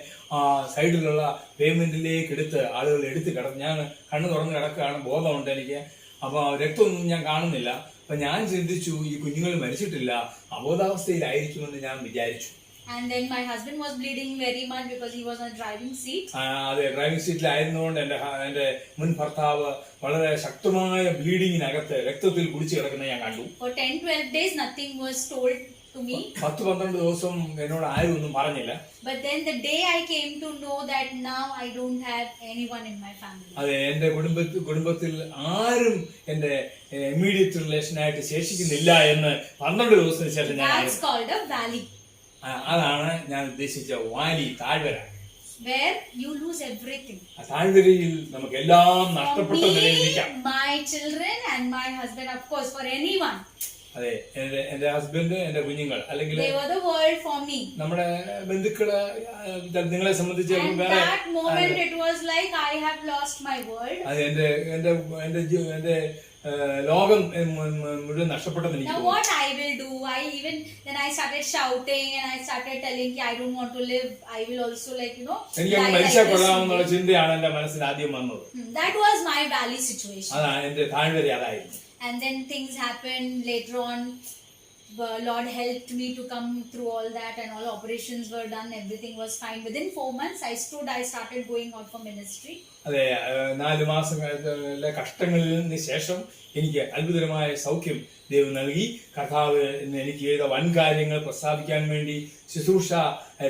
സൈഡിലുള്ള പേയ്മെന്റിലേക്ക് ആളുകൾ എടുത്ത് കിടന്നു. ഞാൻ കണ്ണു തുറന്ന് കിടക്കുകയാണ്, ബോധമുണ്ട് എനിക്ക്. അപ്പൊ രക്തമൊന്നും ഞാൻ കാണുന്നില്ല. അപ്പൊ ഞാൻ ചിന്തിച്ചു, ഈ കുഞ്ഞുങ്ങൾ മരിച്ചിട്ടില്ല, അബോധാവസ്ഥയിലായിരിക്കുമെന്ന് ഞാൻ വിചാരിച്ചു. And then my husband was bleeding very much because he was on the driving seat. അതെ, ഡ്രൈവിംഗ് സീറ്റിലായിരുന്നുകൊണ്ട് എന്റെ മുൻ ഭർത്താവ് വളരെ ശക്തമായ ബ്ലീഡിങ്ങിനകത്ത് രക്തത്തിൽ കുടിച്ചു കിടക്കുന്നത് ഞാൻ കണ്ടു. For 10-12 days nothing was told to me. 10-12 ദിവസം എന്നോട് ആരും ഒന്നും പറഞ്ഞില്ല. But then the day I came to know that now I don't have anyone in my family. അതെ, എന്റെ കുടുംബത്തിൽ ആരും എന്റെ ഇമ്മീഡിയറ്റ് റിലേഷനായിട്ട് ശേഷിക്കുന്നില്ല എന്ന് 12 ദിവസത്തിന് ശേഷം ഞാൻ That's called a valley. അതാണ് ഞാൻ ഉദ്ദേശിച്ച വാലി, താഴ്വര. Where you lose everything. ആ താഴ്വരയിൽ നമുക്ക് എല്ലാം നഷ്ടപ്പെട്ട നിലയിൽ നിൽക്കാം. My children and my husband, of course, for anyone. അതെ, എന്റെ ഹസ്ബൻഡ്, എന്റെ കുഞ്ഞുങ്ങൾ, അല്ലെങ്കിൽ They were the world for me. നമ്മുടെ ബന്ധുക്കള്, നിങ്ങളെ സംബന്ധിച്ച് And that moment it was like I have lost my world. അത് എന്റെ ലോകം മുഴുവൻ നഷ്ടപ്പെട്ടെന്ന് എനിക്ക് Now what I will do? Then I started shouting and I started telling I don't want to live. I will also എനിക്ക് മരിച്ചാൽ കൊള്ളാമെന്നുള്ള ചിന്തയാണ് എന്റെ മനസ്സിൽ ആദ്യം വന്നത്. That was my valley situation. അതാണ് എന്റെ താഴ്വര, അതായിരുന്നു. And then things happened later on. The Lord helped me to come through all that, and all operations were done. Everything was fine. Within 4 months, I started going out for ministry. അതെ, 4 മാസങ്ങളിലെ കഷ്ടങ്ങളിൽ ശേഷം എനിക്ക് അത്ഭുതകരമായ സൗഖ്യം ദൈവം നൽകി. കർത്താവ് എനിക്ക് ചെയ്ത വൻ കാര്യങ്ങൾ പ്രസ്താവിക്കാൻ വേണ്ടി ശുശ്രൂഷ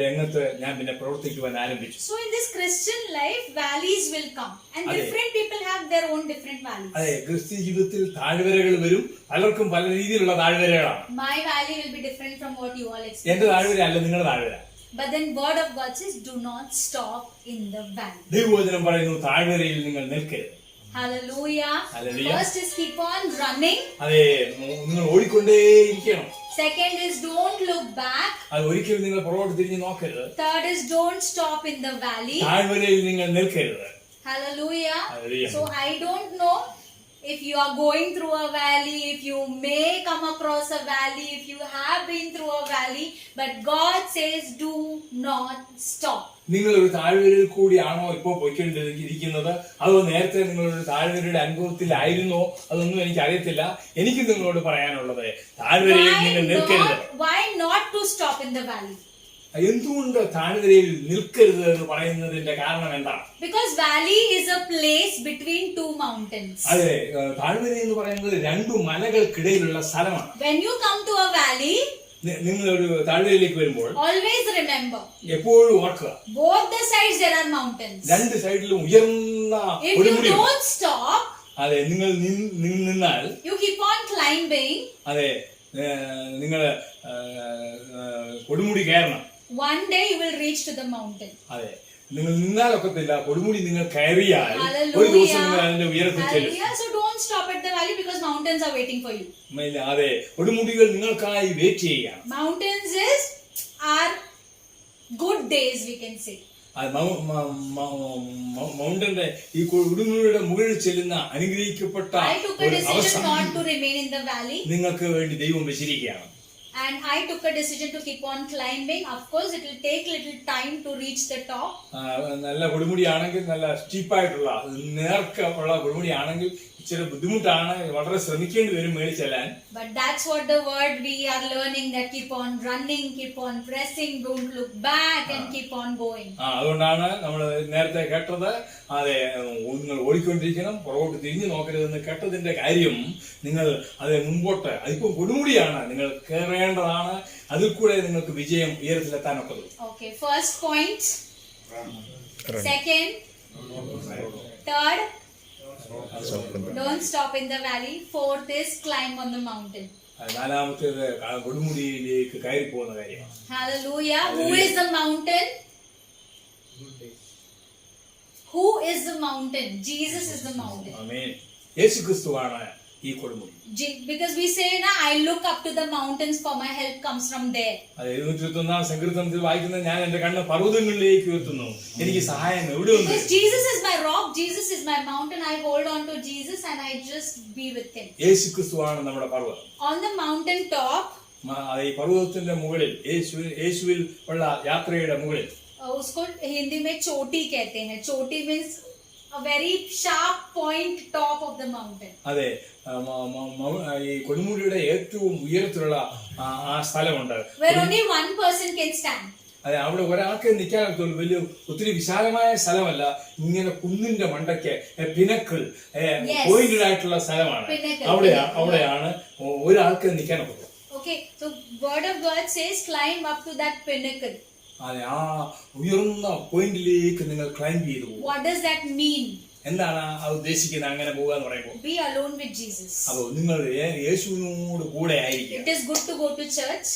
രംഗത്ത് ഞാൻ പിന്നെ പ്രവർത്തിക്കുവാൻ ആരംഭിച്ചു. So in this Christian life, valleys will come, and different people have their own different valleys. അതെ, ക്രിസ്ത്യ ജീവിതത്തിൽ താഴ്വരകൾ വരും. പലർക്കും പല രീതിയിലുള്ള താഴ്വരകളാണ്. My valley will be different from what you all experience. എന്റെ താഴ്വര അല്ല നിങ്ങളുടെ താഴ്വര. But then word of God says, do not stop in the valley. ദൈവവചനം പറയുന്നു, താഴ്വരയിൽ നിങ്ങൾ നിൽക്കരുത്. Hallelujah. Hallelujah. First is keep on running. അതെ, നിങ്ങൾ ഓടിക്കൊണ്ടേയിരിക്കണം. Second is don't look back. അത് ഒരിക്കലും നിങ്ങൾ പുറകോട്ട് തിരിഞ്ഞു നോക്കരുത്. Third is don't stop in the valley. താഴ്വരയിൽ നിങ്ങൾ നിൽക്കരുത്. Hallelujah. Hallelujah. So I don't know if you are going through a valley, if you may come across a valley, if you have been through a valley, but God says do not stop. നിങ്ങളൊരു താഴ്വരയിൽ കൂടിയാണോ ഇപ്പോൾ പോയിക്കൊണ്ടിരിക്കുന്നത്, അതോ നേരത്തെ നിങ്ങളൊരു താഴ്വരയുടെ അനുഭവത്തിലായിരുന്നോ, അതൊന്നും എനിക്ക് അറിയത്തില്ല. എനിക്ക് നിങ്ങളോട് പറയാനുള്ളത്, താഴ്വരയിൽ നിങ്ങൾ നിൽക്കരുത്. Why not to stop in the valley? എന്തുകൊണ്ട് താഴ്വരയിൽ നിൽക്കരുത് എന്ന് പറയുന്നതിന്റെ കാരണം എന്താണ്? Because valley is a place between two mountains. അതെ, താഴ്വര എന്ന് പറയുന്നത് രണ്ടു മലകൾക്കിടയിലുള്ള സ്ഥലമാണ്. When you come to a valley, നിങ്ങൾ ഒരു താഴ്വരയിലേക്ക് വരുമ്പോൾ always remember, എപ്പോഴും ഓർക്കുക, both the sides there are mountains. രണ്ട് സൈഡിലും ഉയർന്ന If ഒരു you മുടി. don't stop, അതെ, നിങ്ങൾ നിന്നാൽ, you keep on climbing, അതെ, നിങ്ങൾ കൊടുമുടി കയറണം. one day you will reach to the mountain. അതെ, നിങ്ങൾ നിന്നാലൊക്കത്തില്ല, കൊടുമുടി നിങ്ങൾ കയറിയാൽ Hallelujah. ഒരു ദിവസം നിങ്ങൾ അതിന്റെ ഉയരത്തിൽ ചെല്ലും. Hallelujah. So don't stop at the valley because mountains are waiting for you. അതെ, കൊടുമുടികൾ നിങ്ങൾക്കായി വെയിറ്റ് ചെയ്യുകയാണ്. Mountains are good days, we can say. മൗണ്ടന്റെ ഈ കൊടുമുടിയുടെ മുകളിൽ ചെല്ലുന്ന അനുഗ്രഹിക്കപ്പെട്ട I took a ഒരു decision അവസ്ഥ not to remain in the valley, നിങ്ങൾക്ക് വേണ്ടി ദൈവം വെച്ചിരിക്കുകയാണ്. and I took a decision to keep on climbing. Of course, it will take little time to reach the top. നല്ല കൊടുമുടിയാണെങ്കിൽ, നല്ല സ്റ്റീപ്പായിട്ടുള്ള നേർക്കുള്ള കൊടുമുടിയാണെങ്കിൽ ഇച്ചിരി ബുദ്ധിമുട്ടാണ്, വളരെ ശ്രമിക്കേണ്ടി വരും മേളിൽ ചെല്ലാൻ. But that's what the word we are learning, that keep on running, keep on pressing, don't look back and keep on going. അതുകൊണ്ടാണ് നമ്മൾ നേരത്തെ കേട്ടത്, അതെ, നിങ്ങൾ ഓടിക്കൊണ്ടിരിക്കണം, പുറകോട്ട് തിരിഞ്ഞു നോക്കരുതെന്ന് കേട്ടതിന്റെ കാര്യം, നിങ്ങൾ അത് മുമ്പോട്ട്, അതിപ്പോ കൊടുമുടിയാണ്, നിങ്ങൾ കയറേണ്ടതാണ്, അതിൽ കൂടെ നിങ്ങൾക്ക് വിജയം ഉയരത്തിലെത്താനൊക്കെ. Okay, first point. Second, third, don't stop in the valley. Fourth is climb on the mountain. നാലാമത്തേത് കൊടുമുടിയിലേക്ക് കയറി പോകുന്ന കാര്യമാണ്. Hallelujah. Who is the mountain? Who is the mountain? Jesus is the mountain. ആമേൻ. യേശുക്രിസ്തുവാണ് ഈ കൊടുമുടി. Because we say, na, I look up to the mountains for my help comes from there. അത് 221 സങ്കീർത്തനത്തിൽ വായിക്കുന്നത്, ഞാൻ എന്റെ കണ്ണ് പർവ്വതങ്ങളിലേക്ക് ഉയർത്തുന്നു, എനിക്ക് സഹായം എവിടെ ഉണ്ട്? Because Jesus is my rock, Jesus is my mountain. I hold on to Jesus and I just be with him. യേശുക്രിസ്തുവാണ് നമ്മുടെ പർവ്വതം. On the mountain top, ഈ പർവ്വതത്തിന്റെ മുകളിൽ, യേശുവിൽ ഉള്ള യാത്രയുടെ മുകളിൽ, उसको हिंदी में चोटी कहते हैं. चोटी means a very sharp point top of the mountain. അതെ, ഈ കൊടുമുടിയുടെ ഏറ്റവും ഉയരത്തിലുള്ള ആ സ്ഥലമുണ്ട്, Where only one person can stand. അതെ, അവിടെ ഒരാൾക്ക് നിൽക്കാനൊക്കെയുള്ളൂ. വലിയ ഒത്തിരി വിശാലമായ സ്ഥലമല്ല, ഇങ്ങനെ കുന്നിന്റെ മണ്ടയ്ക്ക് പിനക്കിൾ, പോയിന്റഡ് ആയിട്ടുള്ള സ്ഥലമാണ്. അവിടെയാണ് ഒരാൾക്ക് നിൽക്കാനൊക്കെ. Okay, so word of God says climb up to that pinnacle. അതെ, ആ ഉയർന്ന പോയിന്റിലേക്ക് നിങ്ങൾ ക്ലൈംബ് ചെയ്തു പോകും. What does that mean? എന്താണ് അത് ഉദ്ദേശിക്കുന്നത് അങ്ങനെ പോകുക എന്ന് പറയുമ്പോൾ? Be alone with Jesus. അപ്പോ നിങ്ങൾ യേശുവിനോട് കൂടെ ആയിരിക്കും. It is good to go to church.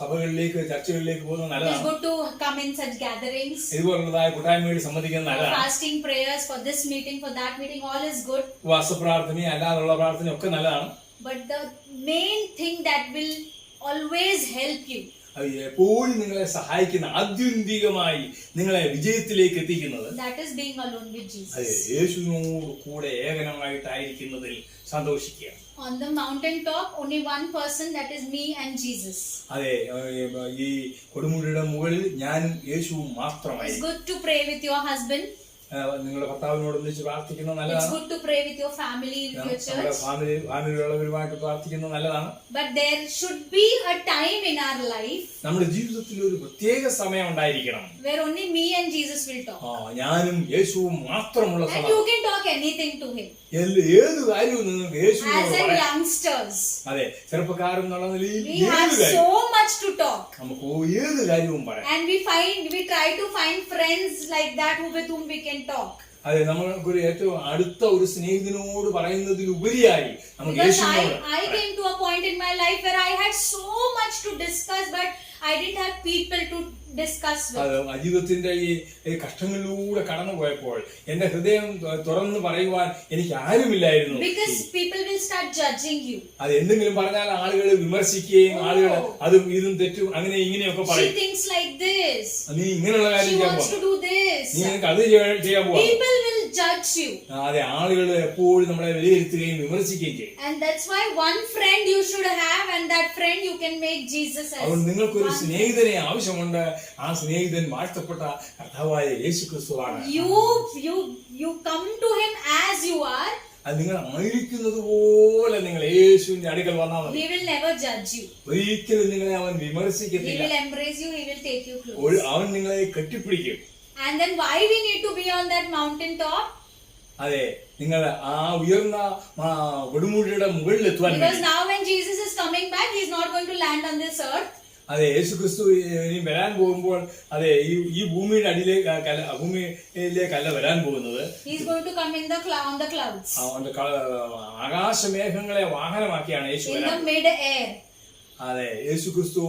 സഭകളിലേക്ക്, ചർച്ചകളിലേക്ക് പോകുന്നത് It is നല്ലതാണ്. good to come in such gatherings. ഇതുപോലുള്ളതായ കൂട്ടായ്മയിൽ സംബന്ധിക്കുന്നത് നല്ലതാണ്. Fasting prayers for this meeting, for that meeting, all is good. ഉപവാസപ്രാർത്ഥന, അല്ലാതുള്ള പ്രാർത്ഥന ഒക്കെ നല്ലതാണ്. But the main thing that will always help you, അത് എപ്പോഴും നിങ്ങളെ സഹായിക്കുന്ന, ആത്യന്തികമായി നിങ്ങളെ വിജയത്തിലേക്ക് എത്തിക്കുന്നത്, that is being alone with അത് Jesus. യേശുവിനോട് കൂടെ ഏകനമായിട്ടായിരിക്കുന്നതിൽ സന്തോഷിക്കുക. On the mountain top, only one person, that is me and Jesus. അതെ, ഈ കൊടുമുടിയുടെ മുകളിൽ ഞാനും യേശുവും മാത്രമായി. It's good to pray with your husband. നിങ്ങളുടെ ഭർത്താവിനോട് ഒന്നിച്ച് പ്രാർത്ഥിക്കുന്നത് It's നല്ലതാണ്. good to pray with your family, with your നമ്മുടെ church. ഫാമിലിയുള്ളവരുമായിട്ട് പ്രാർത്ഥിക്കുന്നത് നല്ലതാണ്. But there should be a time in our life നമ്മുടെ ജീവിതത്തിൽ ഒരു പ്രത്യേക സമയം ഉണ്ടായിരിക്കണം, where only me and Jesus will talk. ഞാനും യേശുവും മാത്രമുള്ള And സമയം. you can talk anything to him. ഏത് കാര്യവും നിങ്ങൾക്ക് യേശുവിനോട് As a പറയാം. youngsters, അതെ, ചെറുപ്പക്കാരൻ എന്നുള്ള നിലയിൽ we ഏത് have കാര്യം so much to talk. നമുക്ക് ഏത് കാര്യവും പറയാം. And we try to find friends like that with whom we can talk. അതെ, നമ്മൾക്കൊരു ഏറ്റവും അടുത്ത ഒരു സ്നേഹിതനോട് പറയുന്നതിലുപരിയായി നമുക്ക് Because യേശുവിനോട് I came to a point in my life where I had so much to discuss, but I didn't have people to discuss with. ജീവിതത്തിന്റെ ഈ കഷ്ടങ്ങളിലൂടെ കടന്നു പോയപ്പോൾ എന്റെ ഹൃദയം തുറന്നു പറയുവാൻ എനിക്ക് ആരുമില്ലായിരുന്നു. Because people will start judging you. അത് എന്തെങ്കിലും പറഞ്ഞാൽ ആളുകൾ വിമർശിക്കുകയും, ആളുകൾ അതും ഇതും തെറ്റും അങ്ങനെ ഇങ്ങനെയൊക്കെ She പറയും. thinks like this. നീ ഇങ്ങനെയുള്ള She കാര്യം ചെയ്യാൻ wants to പോവാ, do this. നീ നിനക്ക് അത് ചെയ്യാൻ പോവാ. People will judge you. അതെ, ആളുകൾ എപ്പോഴും നമ്മളെ വിലയിരുത്തുകയും വിമർശിക്കുകയും ചെയ്യും. And that's why one friend you should have, and that friend you can make Jesus as. അതുകൊണ്ട് നിങ്ങൾക്കൊരു one. സ്നേഹിതനെ ആവശ്യമുണ്ട്. ആ സ്നേഹിതൻ വാഴ്ത്തപ്പെട്ട കർത്താവായ യേശു ക്രിസ്തുവാണ്. You come to him as you are. അത് നിങ്ങൾ ആയിരിക്കുന്നത് പോലെ നിങ്ങൾ യേശുവിന്റെ അടുക്കൽ വന്നാൽ മതി. He will never judge you. ഒരിക്കലും നിങ്ങളെ അവൻ He വിമർശിക്കത്തില്ല. will embrace you. He will take you close. അവൻ നിങ്ങളെ കെട്ടിപ്പിടിക്കും. And then why we need to be on that mountain top? അതെ, നിങ്ങൾ ആ ഉയർന്ന കൊടുമുടിയുടെ മുകളിൽ എത്തുവാൻ Because now when Jesus is coming back, he is not going to land on this earth. അതെ, യേശു ക്രിസ്തു ഇനി വരാൻ പോകുമ്പോൾ അതെ ഈ ഭൂമിയുടെ ഭൂമിയിലേക്കല്ല വരാൻ പോകുന്നത്. He is going to come in on the clouds. ആകാശമേഘങ്ങളെ വാഹനമാക്കിയാണ് Yeshu In the വരാൻ. mid-air. അതെ, യേശു ക്രിസ്തു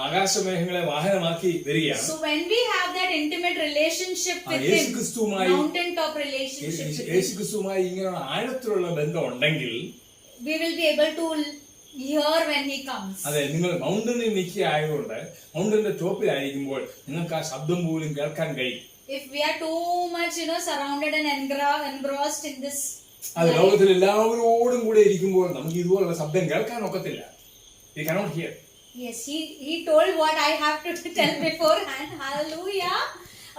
ആകാശമേഘങ്ങളെ വാഹനമാക്കി വരികയാണ്. So when we have that intimate relationship with Yeshu him, ക്രിസ്തുവുമായി mountain top relationship with him, യേശു ക്രിസ്തുവുമായി ഇങ്ങനെ ആഴത്തിലുള്ള ബന്ധം ഉണ്ടെങ്കിൽ we will be able to hear when he comes. അതെ, നിങ്ങൾ മൗണ്ടനിൽ നിൽക്കുക ആയതുകൊണ്ട് മൗണ്ടന്റെ ടോപ്പിലായിരിക്കുമ്പോൾ നിങ്ങൾക്ക് ആ ശബ്ദം പോലും കേൾക്കാൻ കഴിയും. If we are too much, surrounded and engrossed in this അത് life, ലോകത്തിൽ എല്ലാവരോടും കൂടെ ഇരിക്കുമ്പോൾ നമുക്ക് ഇതുപോലുള്ള ശബ്ദം കേൾക്കാൻ ഒക്കത്തില്ല. We cannot hear. yes, he told what I have to tell beforehand. Hallelujah.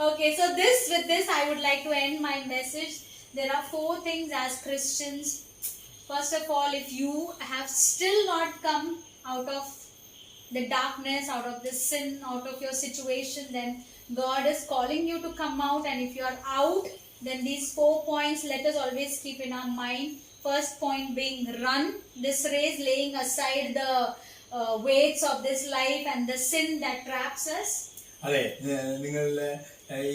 Okay, so with this I would like to end my message. There are 4 things as Christians. First of all, if you have still not come out of the darkness, out of the sin, out of your situation, then God is calling you to come out. And if you are out, then these 4 points let us always keep in our mind. First point being, run this race, laying aside the weights of this life and the sin that traps us. അതെ, നിങ്ങളുടെ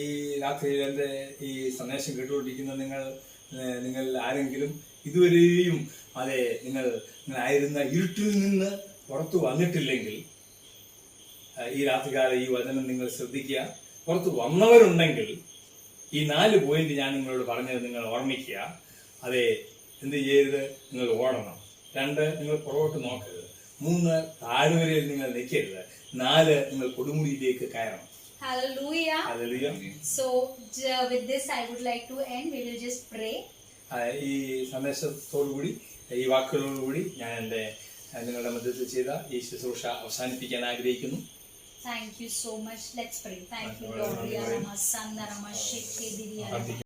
ഈ രാത്രിയിൽ എൻ്റെ ഈ സന്ദേശം കേട്ടുകൊണ്ടിരിക്കുന്ന നിങ്ങൾ ആരെങ്കിലും ഇതുവരെയും അതെ നിങ്ങളായിരുന്ന ഇരുട്ടിൽ നിന്ന് പുറത്തു വന്നിട്ടില്ലെങ്കിൽ ഈ രാത്രികാല ഈ വചനം നിങ്ങൾ ശ്രദ്ധിക്കുക. പുറത്ത് വന്നവരുണ്ടെങ്കിൽ ഈ 4 പോയിന്റ് ഞാൻ നിങ്ങളോട് പറഞ്ഞത് നിങ്ങൾ ഓർമ്മിക്കുക. അതെ, എന്ത് ചെയ്യരുത്? നിങ്ങൾ ഓടണം. 2, നിങ്ങൾ പുറകോട്ട് നോക്കരുത്. 3, താഴ്വരയിൽ നിങ്ങൾ നിൽക്കരുത്. 4, നിങ്ങൾ കൊടുമുടിയിലേക്ക് കയറണം. Hallelujah. Hallelujah. So with this I would like to end. We will just pray. ഈ സന്ദേശത്തോടുകൂടി ഈ വാക്കുകളോടുകൂടി ഞാൻ എൻ്റെ നിങ്ങളുടെ മധ്യത്തിൽ ചെയ്ത ഈ ശുശ്രൂഷ അവസാനിപ്പിക്കാൻ ആഗ്രഹിക്കുന്നു. Thank you so much. Let's pray. Thank you, Lord.